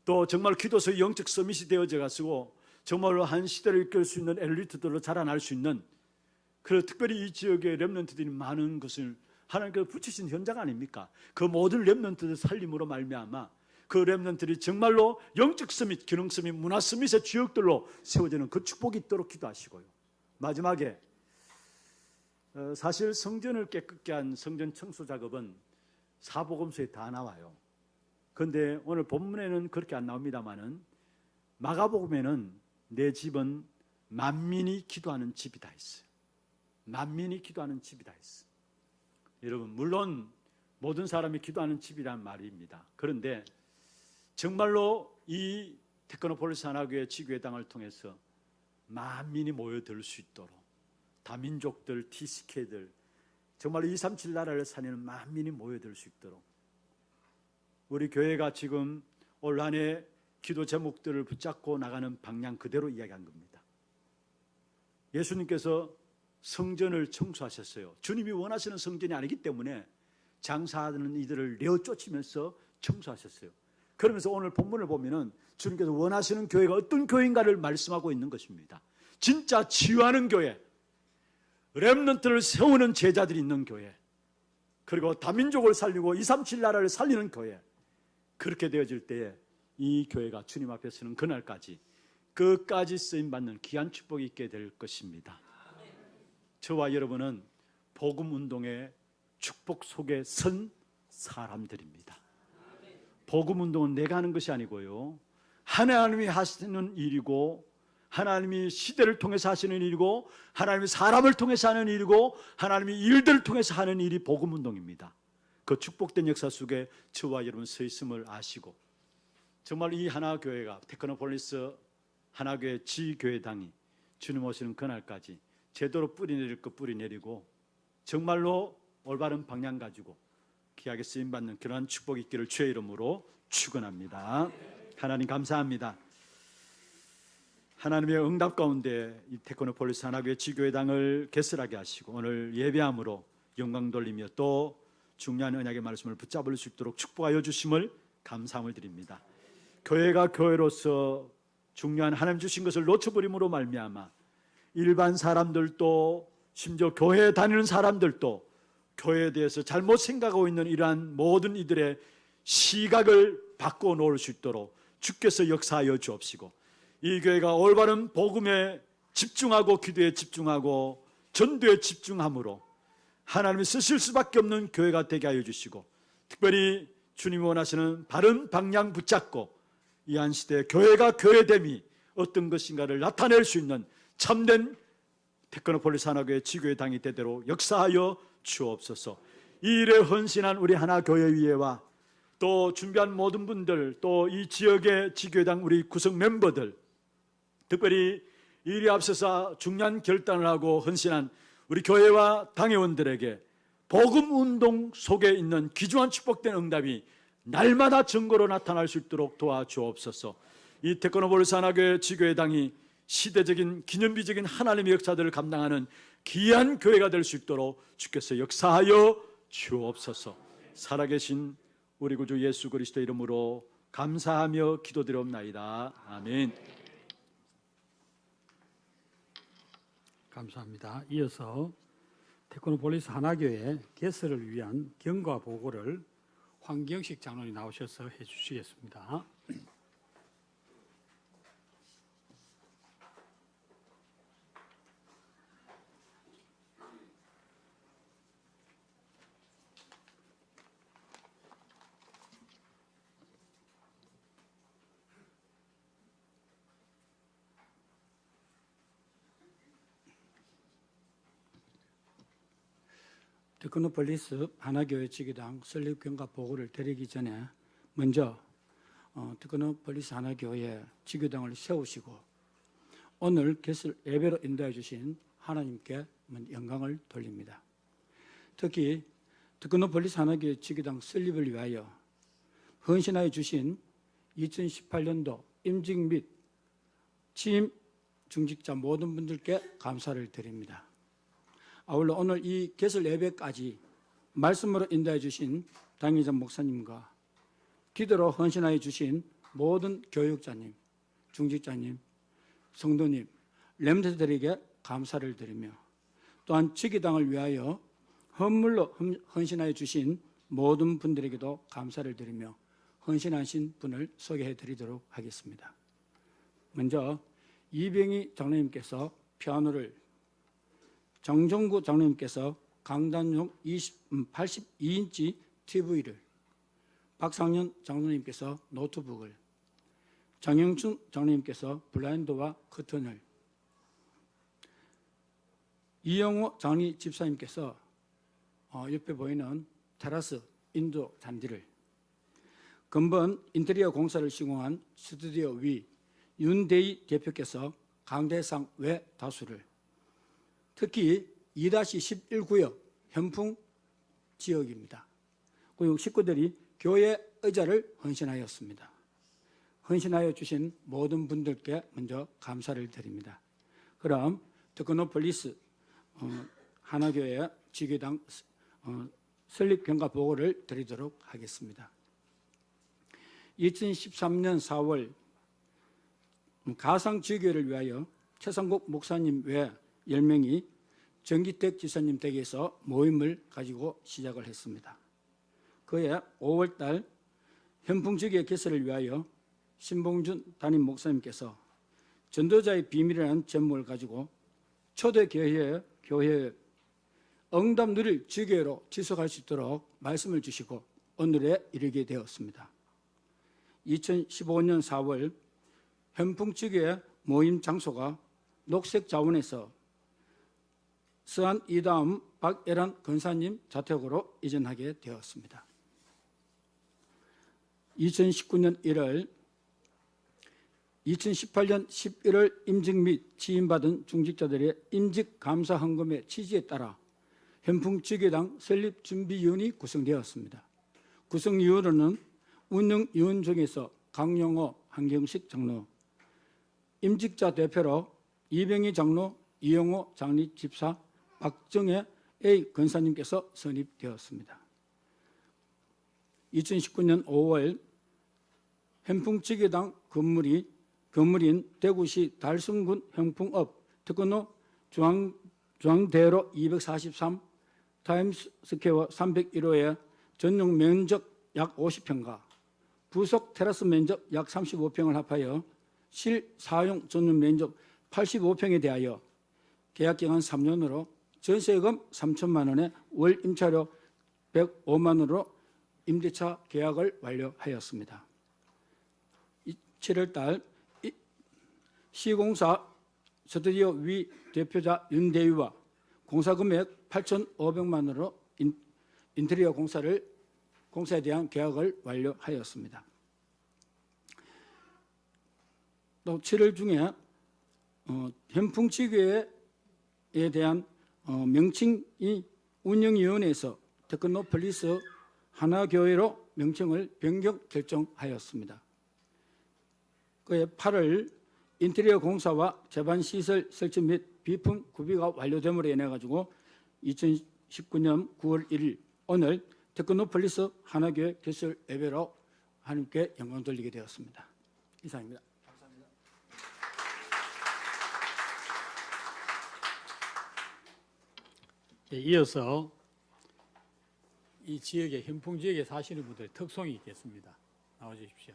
또 정말 기도 속에 영적 서밋이 되어져 가지고 정말로 한 시대를 이끌 수 있는 엘리트들로 자라날 수 있는, 그리고 특별히 이 지역의 렘넌트들이 많은 것을 하나님께서 붙이신 현장 아닙니까? 그 모든 렘넌트들 살림으로 말미암아 그 렘넌트들이 정말로 영적 서밋, 기능 서밋, 문화 서밋의 주역들로 세워지는 그 축복이 있도록 기도하시고요. 마지막에 사실 성전을 깨끗게 한 성전 청소 작업은 사복음서에 다 나와요. 그런데 오늘 본문에는 그렇게 안 나옵니다만은 마가복음에는 내 집은 만민이 기도하는 집이다 했어요. 만민이 기도하는 집이다 했어요. 여러분, 물론 모든 사람이 기도하는 집이란 말입니다. 그런데 정말로 이 테크노폴리스 하나교회 지교회당을 통해서 만민이 모여들 수 있도록 다민족들, TCK들, 정말 237 나라를 살리는 만민이 모여들 수 있도록 우리 교회가 지금 올 한 해 기도 제목들을 붙잡고 나가는 방향 그대로 이야기한 겁니다. 예수님께서 성전을 청소하셨어요. 주님이 원하시는 성전이 아니기 때문에 장사하는 이들을 내어 쫓으면서 청소하셨어요. 그러면서 오늘 본문을 보면은 주님께서 원하시는 교회가 어떤 교회인가를 말씀하고 있는 것입니다. 진짜 치유하는 교회, 렘넌트를 세우는 제자들이 있는 교회, 그리고 다민족을 살리고 237 나라를 살리는 교회, 그렇게 되어질 때에 이 교회가 주님 앞에 서는 그날까지 끝까지 쓰임받는 귀한 축복이 있게 될 것입니다. 저와 여러분은 복음운동의 축복 속에 선 사람들입니다. 복음운동은 내가 하는 것이 아니고요, 하나님이 하시는 일이고, 하나님이 시대를 통해서 하시는 일이고, 하나님이 사람을 통해서 하는 일이고, 하나님이 일들을 통해서 하는 일이 복음운동입니다. 그 축복된 역사 속에 저와 여러분 서 있음을 아시고, 정말 이 하나교회가 테크노폴리스 하나교회 지교회당이 주님 오시는 그날까지 제대로 뿌리내릴 것 뿌리내리고 정말로 올바른 방향 가지고 귀하게 쓰임받는 그러한 축복이 있기를 주의 이름으로 축원합니다. 하나님 감사합니다. 하나님의 응답 가운데 이 테크노폴리스 하나교회 지교회당을 개설하게 하시고 오늘 예배함으로 영광 돌리며 또 중요한 언약의 말씀을 붙잡을 수 있도록 축복하여 주심을 감사함을 드립니다. 교회가 교회로서 중요한 하나님 주신 것을 놓쳐버림으로 말미암아 일반 사람들도 심지어 교회에 다니는 사람들도 교회에 대해서 잘못 생각하고 있는 이러한 모든 이들의 시각을 바꿔 놓을 수 있도록 주께서 역사하여 주옵시고, 이 교회가 올바른 복음에 집중하고 기도에 집중하고 전도에 집중함으로 하나님이 쓰실 수밖에 없는 교회가 되게 하여 주시고, 특별히 주님이 원하시는 바른 방향 붙잡고 이 한 시대에 교회가 교회됨이 어떤 것인가를 나타낼 수 있는 참된 테크노폴리스 하나교회 지교회당이 되도록 역사하여 주옵소서. 이 일에 헌신한 우리 하나교회위회와 또 준비한 모든 분들, 또 이 지역의 지교회당 우리 구성 멤버들, 특별히 이 일에 앞서서 중요한 결단을 하고 헌신한 우리 교회와 당회원들에게 복음운동 속에 있는 귀중한 축복된 응답이 날마다 증거로 나타날 수 있도록 도와주옵소서. 이 테크노폴리스 하나교회 지교회당이 시대적인 기념비적인 하나님의 역사들을 감당하는 귀한 교회가 될 수 있도록 주께서 역사하여 주옵소서. 살아계신 우리 구주 예수 그리스도 이름으로 감사하며 기도드리옵나이다. 아멘. 감사합니다. 이어서 테크노폴리스 하나교회 개설을 위한 경과 보고를 황경식 장로님 나오셔서 해주시겠습니다. 테크노폴리스 하나교회 지교당 설립 경과 보고를 드리기 전에 먼저 테크노폴리스 하나교회 지교당을 세우시고 오늘 개설 예배로 인도해 주신 하나님께 영광을 돌립니다. 특히 테크노폴리스 하나교회 지교당 설립을 위하여 헌신하여 주신 2018년도 임직 및 취임 중직자 모든 분들께 감사를 드립니다. 아울러 오늘 이 개설 예배까지 말씀으로 인도해 주신 당의자 목사님과 기도로 헌신하여 주신 모든 교육자님, 중직자님, 성도님, 렘넌트들에게 감사를 드리며 또한 지교당을 위하여 헌물로 헌신하여 주신 모든 분들에게도 감사를 드리며 헌신하신 분을 소개해 드리도록 하겠습니다. 먼저 이병희 장로님께서 피아노를, 정종구 장로님께서 강단용 82인치 TV를, 박상현 장로님께서 노트북을, 장영춘 장로님께서 블라인드와 커튼을, 이영호 장리 집사님께서 옆에 보이는 테라스 인도 잔디를, 근본 인테리어 공사를 시공한 스튜디오 위 윤대희 대표께서 강대상 외 다수를, 특히 2-11구역 현풍 지역입니다. 구역 식구들이 교회 의자를 헌신하였습니다. 헌신하여 주신 모든 분들께 먼저 감사를 드립니다. 그럼 테크노폴리스 하나교회 지교당 설립 경과 보고를 드리도록 하겠습니다. 2013년 4월 가상 지교를 위하여 최상국 목사님 외 10명이 정기택 지사님 댁에서 모임을 가지고 시작을 했습니다. 그해 5월달 현풍지교 개설을 위하여 신봉준 담임 목사님께서 전도자의 비밀이라는 제목을 가지고 초대교회의 응답 누릴 지교회로 지속할 수 있도록 말씀을 주시고 오늘에 이르게 되었습니다. 2015년 4월 현풍지교회 모임 장소가 녹색자원에서 서한 이다음 박애란 권사님 자택으로 이전하게 되었습니다. 2019년 1월, 2018년 11월 임직 및 취임받은 중직자들의 임직 감사 헌금의 취지에 따라 현풍지교당 설립준비위원이 구성되었습니다. 구성위원으로는 운영위원 중에서 강용호, 한경식 장로, 임직자 대표로 이병희 장로, 이영호 장리 집사, 박정혜 A 권사님께서 선임되었습니다. 2019년 5월 현풍지교당 건물인 대구시 달성군 현풍읍 특근로 중앙대로 243 타임스퀘어 301호의 전용 면적 약 50평과 부속 테라스 면적 약 35평을 합하여 실사용 전용 면적 85평에 대하여 계약기간 3년으로 전세금 3천만 원에 월 임차료 105만 원으로 임대차 계약을 완료하였습니다. 7월 달 시공사 스튜디오 위 대표자 윤대위와 공사 금액 8,500만 원으로 인테리어 공사에 대한 계약을 완료하였습니다. 또 7월 중에 현풍지교회에 대한 명칭이 운영위원회에서 테크노폴리스 하나교회로 명칭을 변경 결정하였습니다. 그해 8월 인테리어 공사와 제반시설 설치 및 비품 구비가 완료됨으로 인해 가지고 2019년 9월 1일 오늘 테크노폴리스 하나교회 개설 예배로 하나님께 영광 돌리게 되었습니다. 이상입니다. 감사합니다. 네, 이어서 이 지역의 현풍지역에 사시는 분들의 특송이 있겠습니다. 나와주십시오.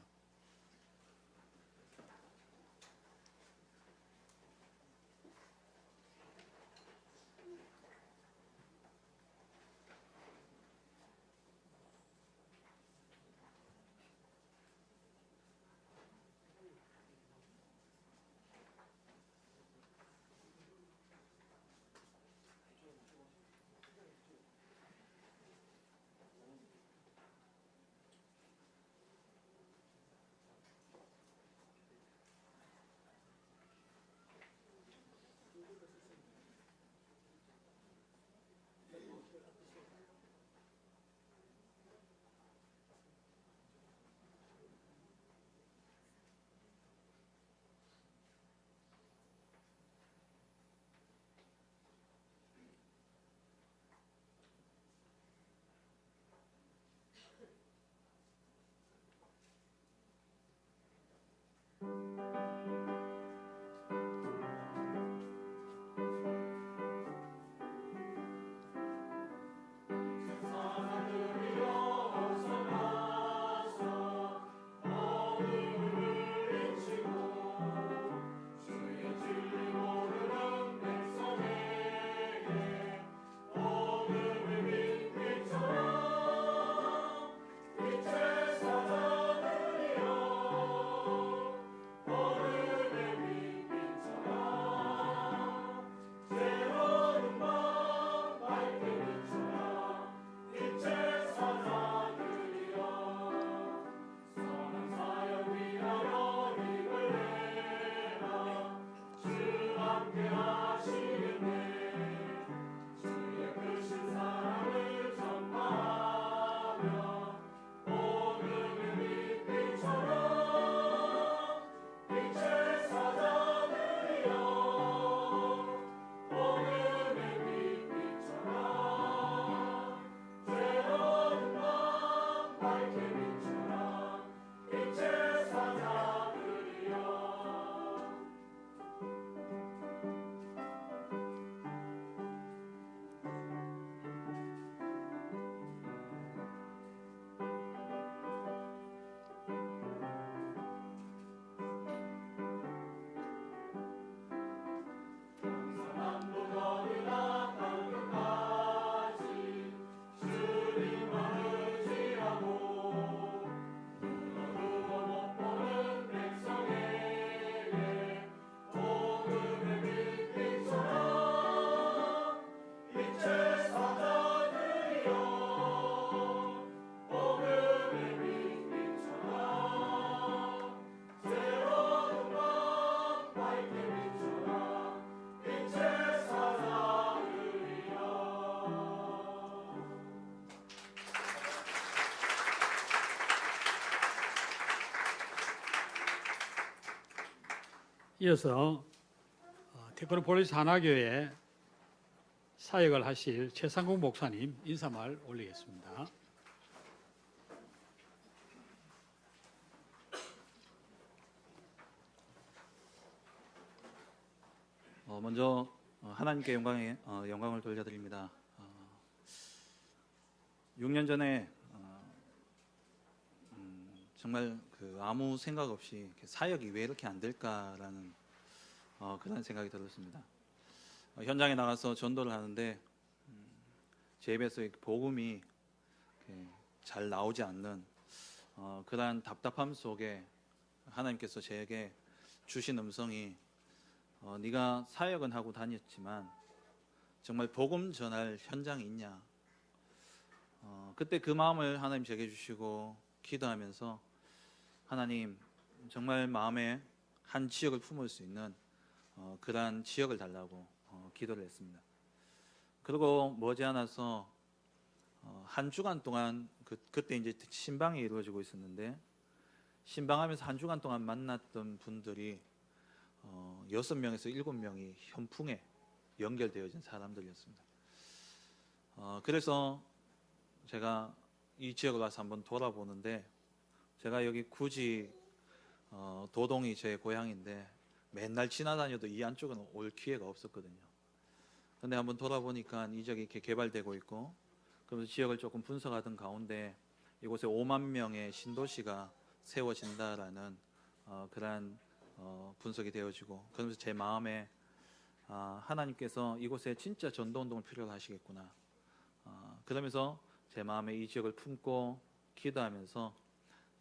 이어서 테크노폴리스 하나교회 사역을 하실 최상국 목사님 인사말 올리겠습니다. 먼저 하나님께 영광을 돌려드립니다. 6년 전에 정말 아무 생각 없이 이렇게 사역이 왜 이렇게 안 될까라는 그런 생각이 들었습니다. 현장에 나가서 전도를 하는데 제 입에서 복음이 잘 나오지 않는 그러한 답답함 속에 하나님께서 제게 주신 음성이 네가 사역은 하고 다녔지만 정말 복음 전할 현장이 있냐. 그때 그 마음을 하나님 제게 주시고 기도하면서 하나님 정말 마음에 한 지역을 품을 수 있는 그러한 지역을 달라고 기도를 했습니다. 그리고 머지않아서 한 주간 동안 그때 이제 신방이 이루어지고 있었는데 신방하면서 한 주간 동안 만났던 분들이 6명에서 7명이 현풍에 연결되어진 사람들이었습니다. 그래서 제가 이 지역을 와서 한번 돌아보는데 제가 여기 굳이 도동이 제 고향인데 맨날 지나다녀도 이 안쪽은 올 기회가 없었거든요. 근데 한번 돌아보니까 이 지역이 이렇게 개발되고 있고 그러면서 지역을 조금 분석하던 가운데 이곳에 5만 명의 신도시가 세워진다라는 그러한 분석이 되어지고 그러면서 제 마음에 하나님께서 이곳에 진짜 전도운동을 필요로 하시겠구나. 그러면서 제 마음에 이 지역을 품고 기도하면서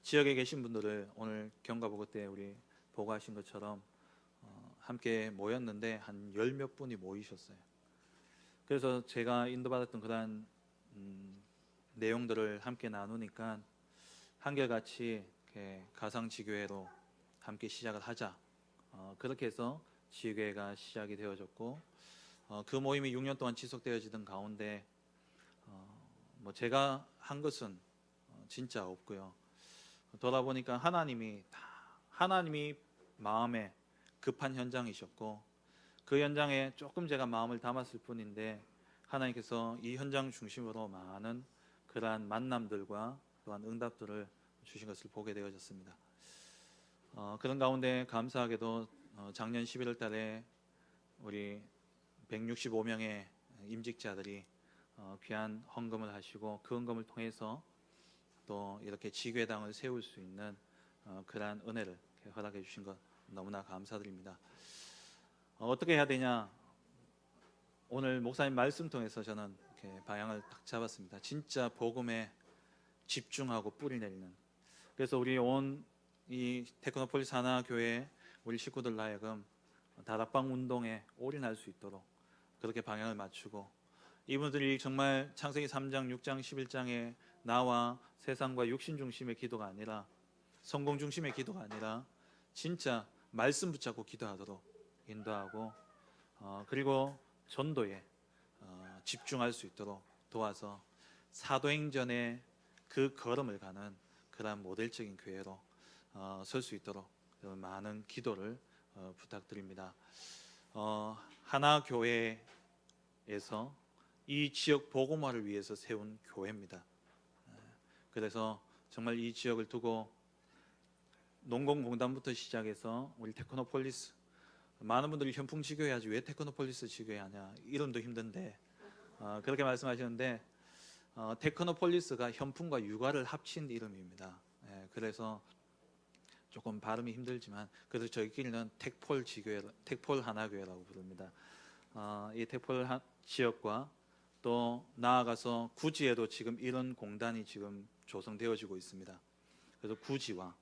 지역에 계신 분들을 오늘 경과보고 때 우리 보고하신 것처럼 함께 모였는데 한 10몇 분이 모이셨어요. 그래서 제가 인도받았던 그러한 내용들을 함께 나누니까 한결같이 가상지교회로 함께 시작을 하자. 그렇게 해서 지교회가 시작이 되어졌고 그 모임이 6년 동안 지속되어지던 가운데 뭐 제가 한 것은 진짜 없고요. 돌아보니까 하나님이 마음에 급한 현장이셨고 그 현장에 조금 제가 마음을 담았을 뿐인데 하나님께서 이 현장 중심으로 많은 그러한 만남들과 또한 응답들을 주신 것을 보게 되어졌습니다. 그런 가운데 감사하게도 작년 11월 달에 우리 165명의 임직자들이 귀한 헌금을 하시고 그 헌금을 통해서 또 이렇게 지교회당을 세울 수 있는 그러한 은혜를 허락해 주신 것 너무나 감사드립니다. 어떻게 해야 되냐? 오늘 목사님 말씀 통해서 저는 이렇게 방향을 딱 잡았습니다. 진짜 복음에 집중하고 뿌리 내리는. 그래서 우리 온 이 테크노폴리스 하나교회 우리 식구들 하여금 다락방 운동에 올인할 수 있도록 그렇게 방향을 맞추고 이분들이 정말 창세기 3장, 6장, 11장에 나와 세상과 육신 중심의 기도가 아니라 성공 중심의 기도가 아니라 진짜 말씀 붙잡고 기도하도록 인도하고 그리고 전도에 집중할 수 있도록 도와서 사도행전의 그 걸음을 가는 그러한 모델적인 교회로 설 수 있도록 많은 기도를 부탁드립니다. 하나교회에서 이 지역 복음화를 위해서 세운 교회입니다. 그래서 정말 이 지역을 두고 농공공단부터 시작해서 우리 테크노폴리스 많은 분들이 현풍 지교회 하지 왜 테크노폴리스 지교회 하냐 이름도 힘든데 그렇게 말씀하시는데 테크노폴리스가 현풍과 육아를 합친 이름입니다. 그래서 조금 발음이 힘들지만 그래서 저희끼리는 택폴 지교회, 택폴 하나교회라고 부릅니다. 이 택폴 지역과 또 나아가서 구지에도 지금 이런 공단이 지금 조성되어지고 있습니다. 그래서 구지와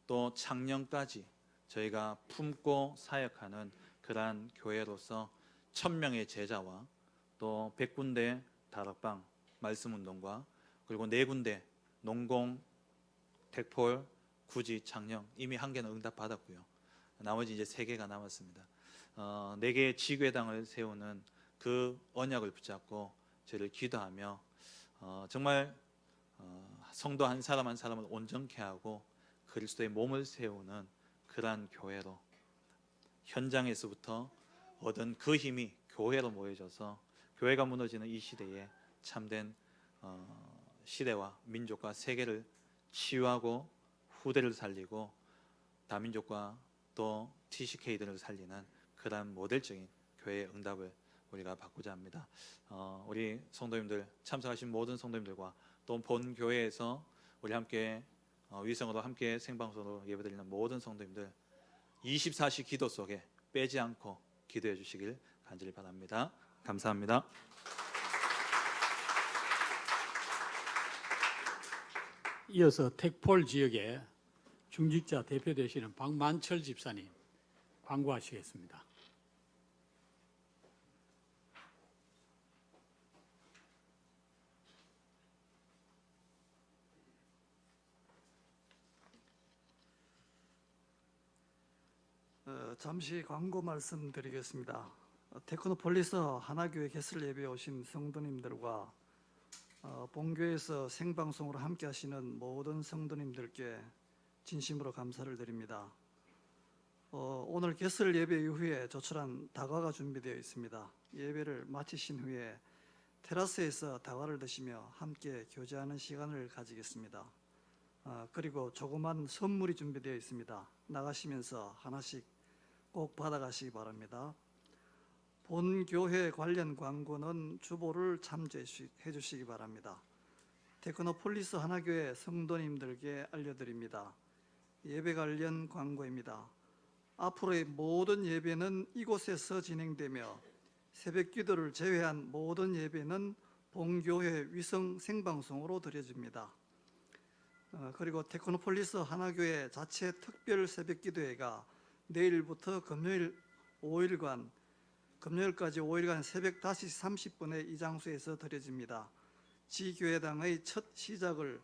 또 창녕까지 저희가 품고 사역하는 그러한 교회로서 1000명의 제자와 또 100군데 다락방 말씀운동과 그리고 4군데 농공, 택폴, 구지, 창녕 이미 1개는 응답받았고요. 나머지 이제 3개가 남았습니다. 4개의 지교회당을 세우는 그 언약을 붙잡고 저를 기도하며 정말 성도 한 사람 한 사람을 온전케 하고 그리스도의 몸을 세우는 그러한 교회로 현장에서부터 얻은 그 힘이 교회로 모여져서 교회가 무너지는 이 시대에 참된 시대와 민족과 세계를 치유하고 후대를 살리고 다민족과 또 TCK들을 살리는 그런 모델적인 교회의 응답을 우리가 받고자 합니다. 우리 성도님들, 참석하신 모든 성도님들과 또 본 교회에서 우리 함께 위성으로 함께 생방송으로 예배드리는 모든 성도님들 24시 기도 속에 빼지 않고 기도해 주시길 간절히 바랍니다. 감사합니다. 이어서 택폴 지역의 중직자 대표 되시는 박만철 집사님 광고하시겠습니다. 잠시 광고 말씀드리겠습니다. 테크노폴리스 하나교회 개설 예배에 오신 성도님들과 본교에서 생방송으로 함께 하시는 모든 성도님들께 진심으로 감사를 드립니다. 오늘 개설 예배 이후에 조촐한 다과가 준비되어 있습니다. 예배를 마치신 후에 테라스에서 다과를 드시며 함께 교제하는 시간을 가지겠습니다. 그리고 조그만 선물이 준비되어 있습니다. 나가시면서 하나씩 꼭 받아가시기 바랍니다. 본 교회 관련 광고는 주보를 참조해 주시기 바랍니다. 테크노폴리스 하나교회 성도님들께 알려드립니다. 예배 관련 광고입니다. 앞으로의 모든 예배는 이곳에서 진행되며 새벽 기도를 제외한 모든 예배는 본교회 위성 생방송으로 드려집니다. 그리고 테크노폴리스 하나교회 자체 특별 새벽 기도회가 내일부터 금요일까지 5일간 새벽 5시 30분에 이 장소에서 드려집니다. 지교회당의 첫 시작을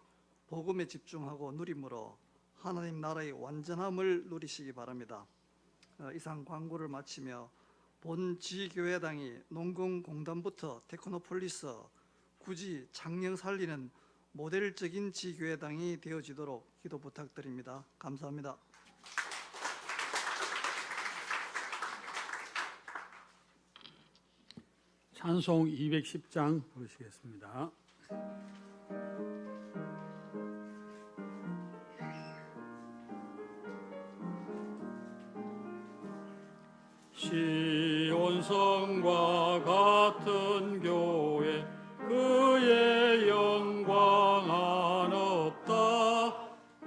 복음에 집중하고 누림으로 하나님 나라의 완전함을 누리시기 바랍니다. 이상 광고를 마치며 본 지교회당이 농공공단부터 테크노폴리스 굳이 창녕 살리는 모델적인 지교회당이 되어지도록 기도 부탁드립니다. 감사합니다. 찬송 210장 부르시겠습니다. 시온성과 같은 교회 그의 영광 한없다.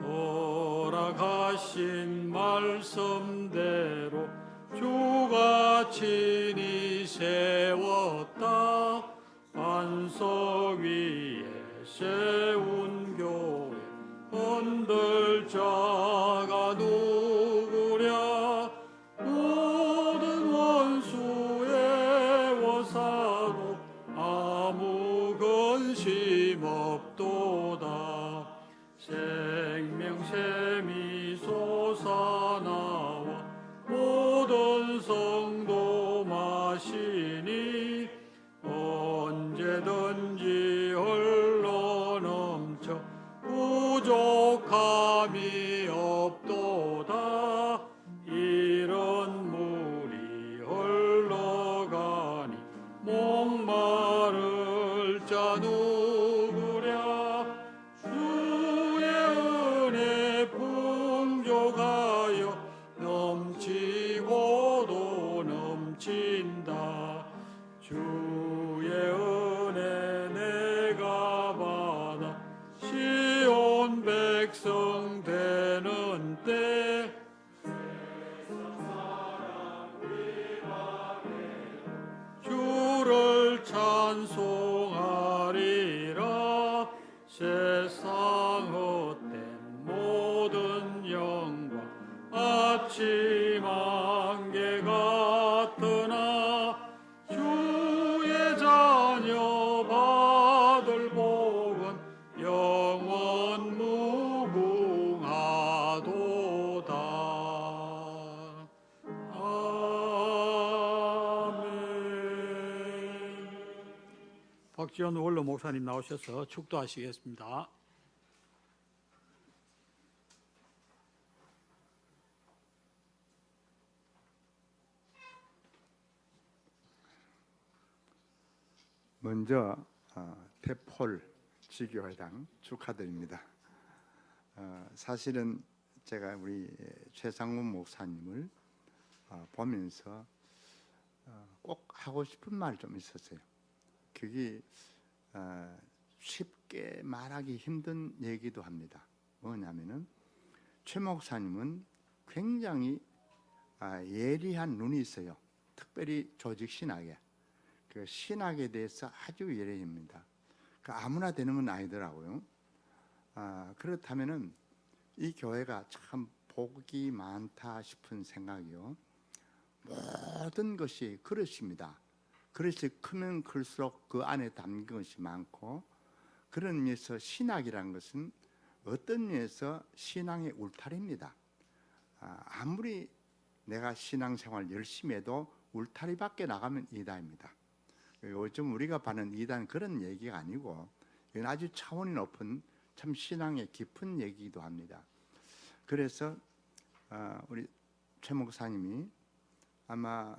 허락하신 말씀대로 주가 친히 세웠다. 반석 위에 세운 교회 흔들 자가 누구랴. 모든 원수의 원사로 아무 근심 없도다. 생명샘이 솟아나와 모든 성도 마시니 언제든지 흘러넘쳐 부족함이 없도다. 이런 물이 흘러가니 목마를 자 누구랴. 주의 은혜 풍족하여 넘치고도 넘친다. 주의 은혜 내가 받아 시온 백성 되는 때 주를 찬송하리라. 세상 헛된 모든 영광 아침 안개 같으나 주의 자녀 받을 복은 영원 무궁하도다. 아멘. 박지원 원로 목사님 나오셔서 축도하시겠습니다. 먼저 대폴 지교회당 축하드립니다. 사실은 제가 우리 최상문 목사님을 보면서 꼭 하고 싶은 말 좀 있었어요. 그게 쉽게 말하기 힘든 얘기도 합니다. 뭐냐면은 최 목사님은 굉장히 예리한 눈이 있어요. 특별히 조직 신학에, 그 신학에 대해서 아주 예리합니다. 그 아무나 되는 건 아니더라고요. 그렇다면은 이 교회가 참 복이 많다 싶은 생각이요. 모든 것이 그릇입니다. 그릇이 크면 클수록 그 안에 담긴 것이 많고, 그런 의미에서 신학이라는 것은 어떤 의미에서 신앙의 울타리입니다. 아무리 내가 신앙생활 열심히 해도 울타리 밖에 나가면 이단입니다. 요즘 우리가 받는 이단 그런 얘기가 아니고 이건 아주 차원이 높은 참 신앙의 깊은 얘기이기도 합니다. 그래서 우리 최 목사님이 아마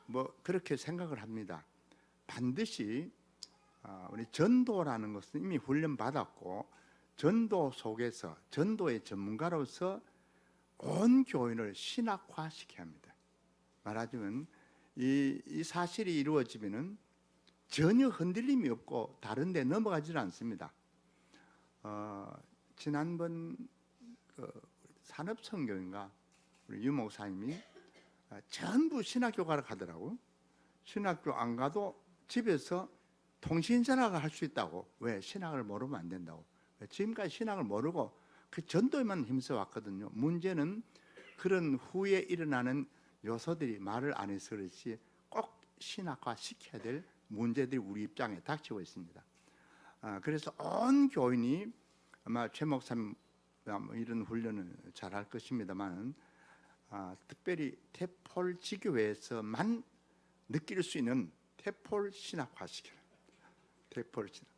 뭐 그렇게 생각을 합니다. 반드시 우리 전도라는 것은 이미 훈련 받았고, 전도 속에서 전도의 전문가로서 온 교인을 신학화 시켜야 합니다. 말하자면 이 사실이 이루어지면은 전혀 흔들림이 없고 다른 데 넘어가지 않습니다. 지난번 산업선교인가 우리 유 목사님이 전부 신학교 가러 가더라고요. 신학교 안 가도 집에서 통신전화가 할 수 있다고. 왜? 신학을 모르면 안 된다고. 지금까지 신학을 모르고 그 전도에만 힘써 왔거든요. 문제는 그런 후에 일어나는 요소들이 말을 안 해서 그렇지 꼭 신학화 시켜야 될 문제들이 우리 입장에 닥치고 있습니다. 그래서 온 교인이 아마 최 목사님 이런 훈련을 잘할 것입니다만, 특별히 태폴 지교회에서만 느낄 수 있는 태폴 신학화 시켜라. 태폴 신학.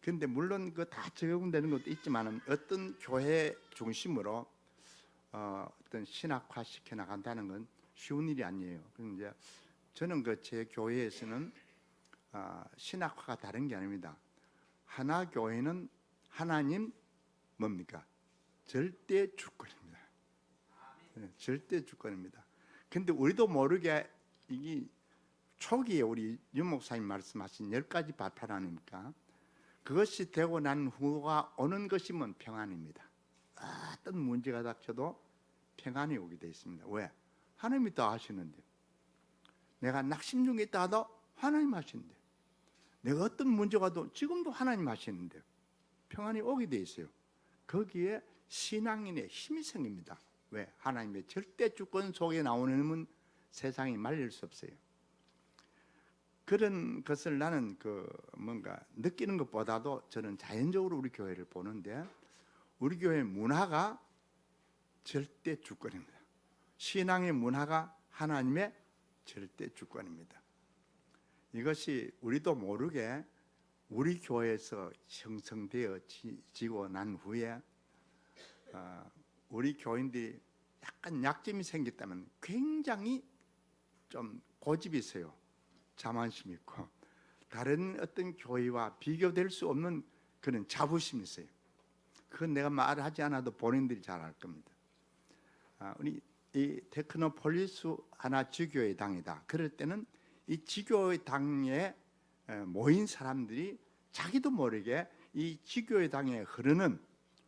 근데 물론 그 다 적용되는 것도 있지만은 어떤 교회 중심으로 어떤 신학화 시켜 나간다는 건 쉬운 일이 아니에요. 그런데 저는 그 제 교회에서는 신학화가 다른 게 아닙니다. 하나 교회는 하나님 뭡니까? 절대 주권입니다. 네, 절대 주권입니다. 근데 우리도 모르게 이게 초기에 우리 유 목사님 말씀하신 10가지 발판 아닙니까? 그것이 되고 난 후가 오는 것이면 평안입니다. 어떤 문제가 닥쳐도 평안이 오게 되어 있습니다. 왜? 하나님이 다 아시는데. 내가 낙심 중에 있다 하도 하나님 아시는데. 내가 어떤 문제가 와도 지금도 하나님 아시는데 평안이 오게 되어 있어요. 거기에 신앙인의 힘이 생깁니다. 왜? 하나님의 절대 주권 속에 나오는 세상이 말릴 수 없어요. 그런 것을 나는 뭔가 느끼는 것보다도 저는 자연적으로 우리 교회를 보는데, 우리 교회 문화가 절대 주권입니다. 신앙의 문화가 하나님의 절대 주권입니다. 이것이 우리도 모르게 우리 교회에서 형성되어지고 난 후에 우리 교인들이 약간 약점이 생겼다면 굉장히 좀 고집이 있어요. 자만심 있고 다른 어떤 교회와 비교될 수 없는 그런 자부심이 있어요. 그건 내가 말을 하지 않아도 본인들이 잘 알 겁니다. 우리 이 테크노폴리스 하나 지교회 당이다. 그럴 때는 이 지교회 당에 모인 사람들이 자기도 모르게 이 지교회 당에 흐르는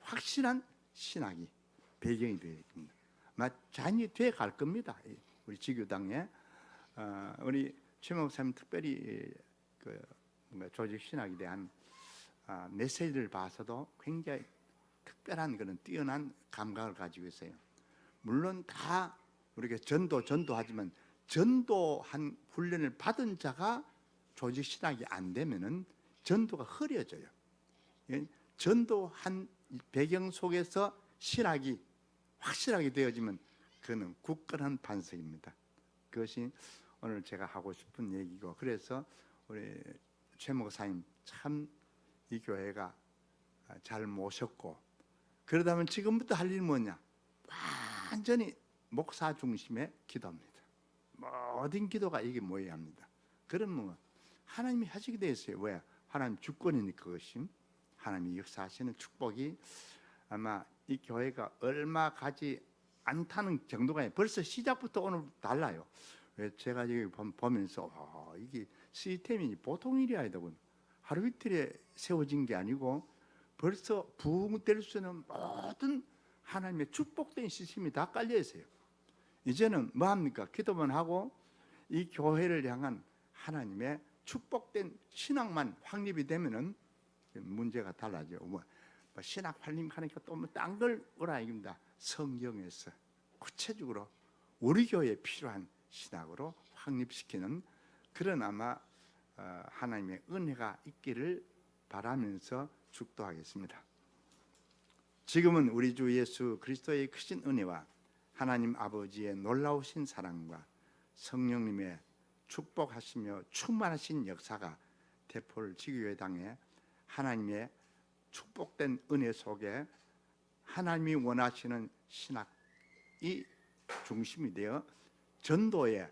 확실한 신학이 배경이 되어 있습니다. 잔이 돼 갈 겁니다. 우리 지교당에 우리 최 목사님 특별히 조직 신학에 대한 메시지를 봐서도 굉장히 특별한 그런 뛰어난 감각을 가지고 있어요. 물론 다 우리가 전도하지만 전도한 훈련을 받은 자가 조직 신학이 안 되면은 전도가 흐려져요. 전도한 배경 속에서 신학이 확실하게 되어지면 그는 굳건한 반석입니다. 그것이 오늘 제가 하고 싶은 얘기고, 그래서 우리 최 목사님 참 이 교회가 잘 모셨고, 그러다면 지금부터 할 일은 뭐냐? 완전히 목사 중심의 기도입니다. 모든 기도가 이게 모여야 합니다. 그러면 하나님이 하시게 되어 있어요. 왜? 하나님 주권이니까. 그것이 하나님이 역사하시는 축복이 아마 이 교회가 얼마 가지 않다는 정도가 아니라 벌써 시작부터 오늘 달라요. 왜? 제가 여기 보면서 이게 시스템이 보통 일이 아니다 보니 하루 이틀에 세워진 게 아니고 벌써 부흥될 수 있는 모든 하나님의 축복된 시스템이 다 깔려 있어요. 이제는 뭐 합니까? 기도만 하고 이 교회를 향한 하나님의 축복된 신앙만 확립이 되면은 문제가 달라져요. 뭐 신학 확립하니까 또 뭐 딴 걸 오라 이깁니다. 성경에서 구체적으로 우리 교회에 필요한 신학으로 확립시키는 그런 아마 하나님의 은혜가 있기를 바라면서 축도하겠습니다. 지금은 우리 주 예수 그리스도의 크신 은혜와 하나님 아버지의 놀라우신 사랑과 성령님의 축복하시며 충만하신 역사가 대포를 지교회당에 하나님의 축복된 은혜 속에 하나님이 원하시는 신학이 중심이 되어 전도의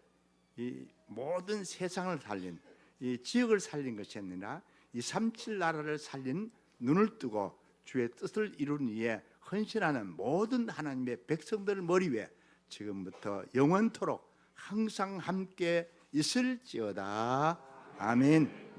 이 모든 세상을 살린 이 지역을 살린 것이 아니라 이 37 나라를 살린 눈을 뜨고 주의 뜻을 이룬 이에 헌신하는 모든 하나님의 백성들 머리 위에 지금부터 영원토록 항상 함께 있을지어다. 아멘.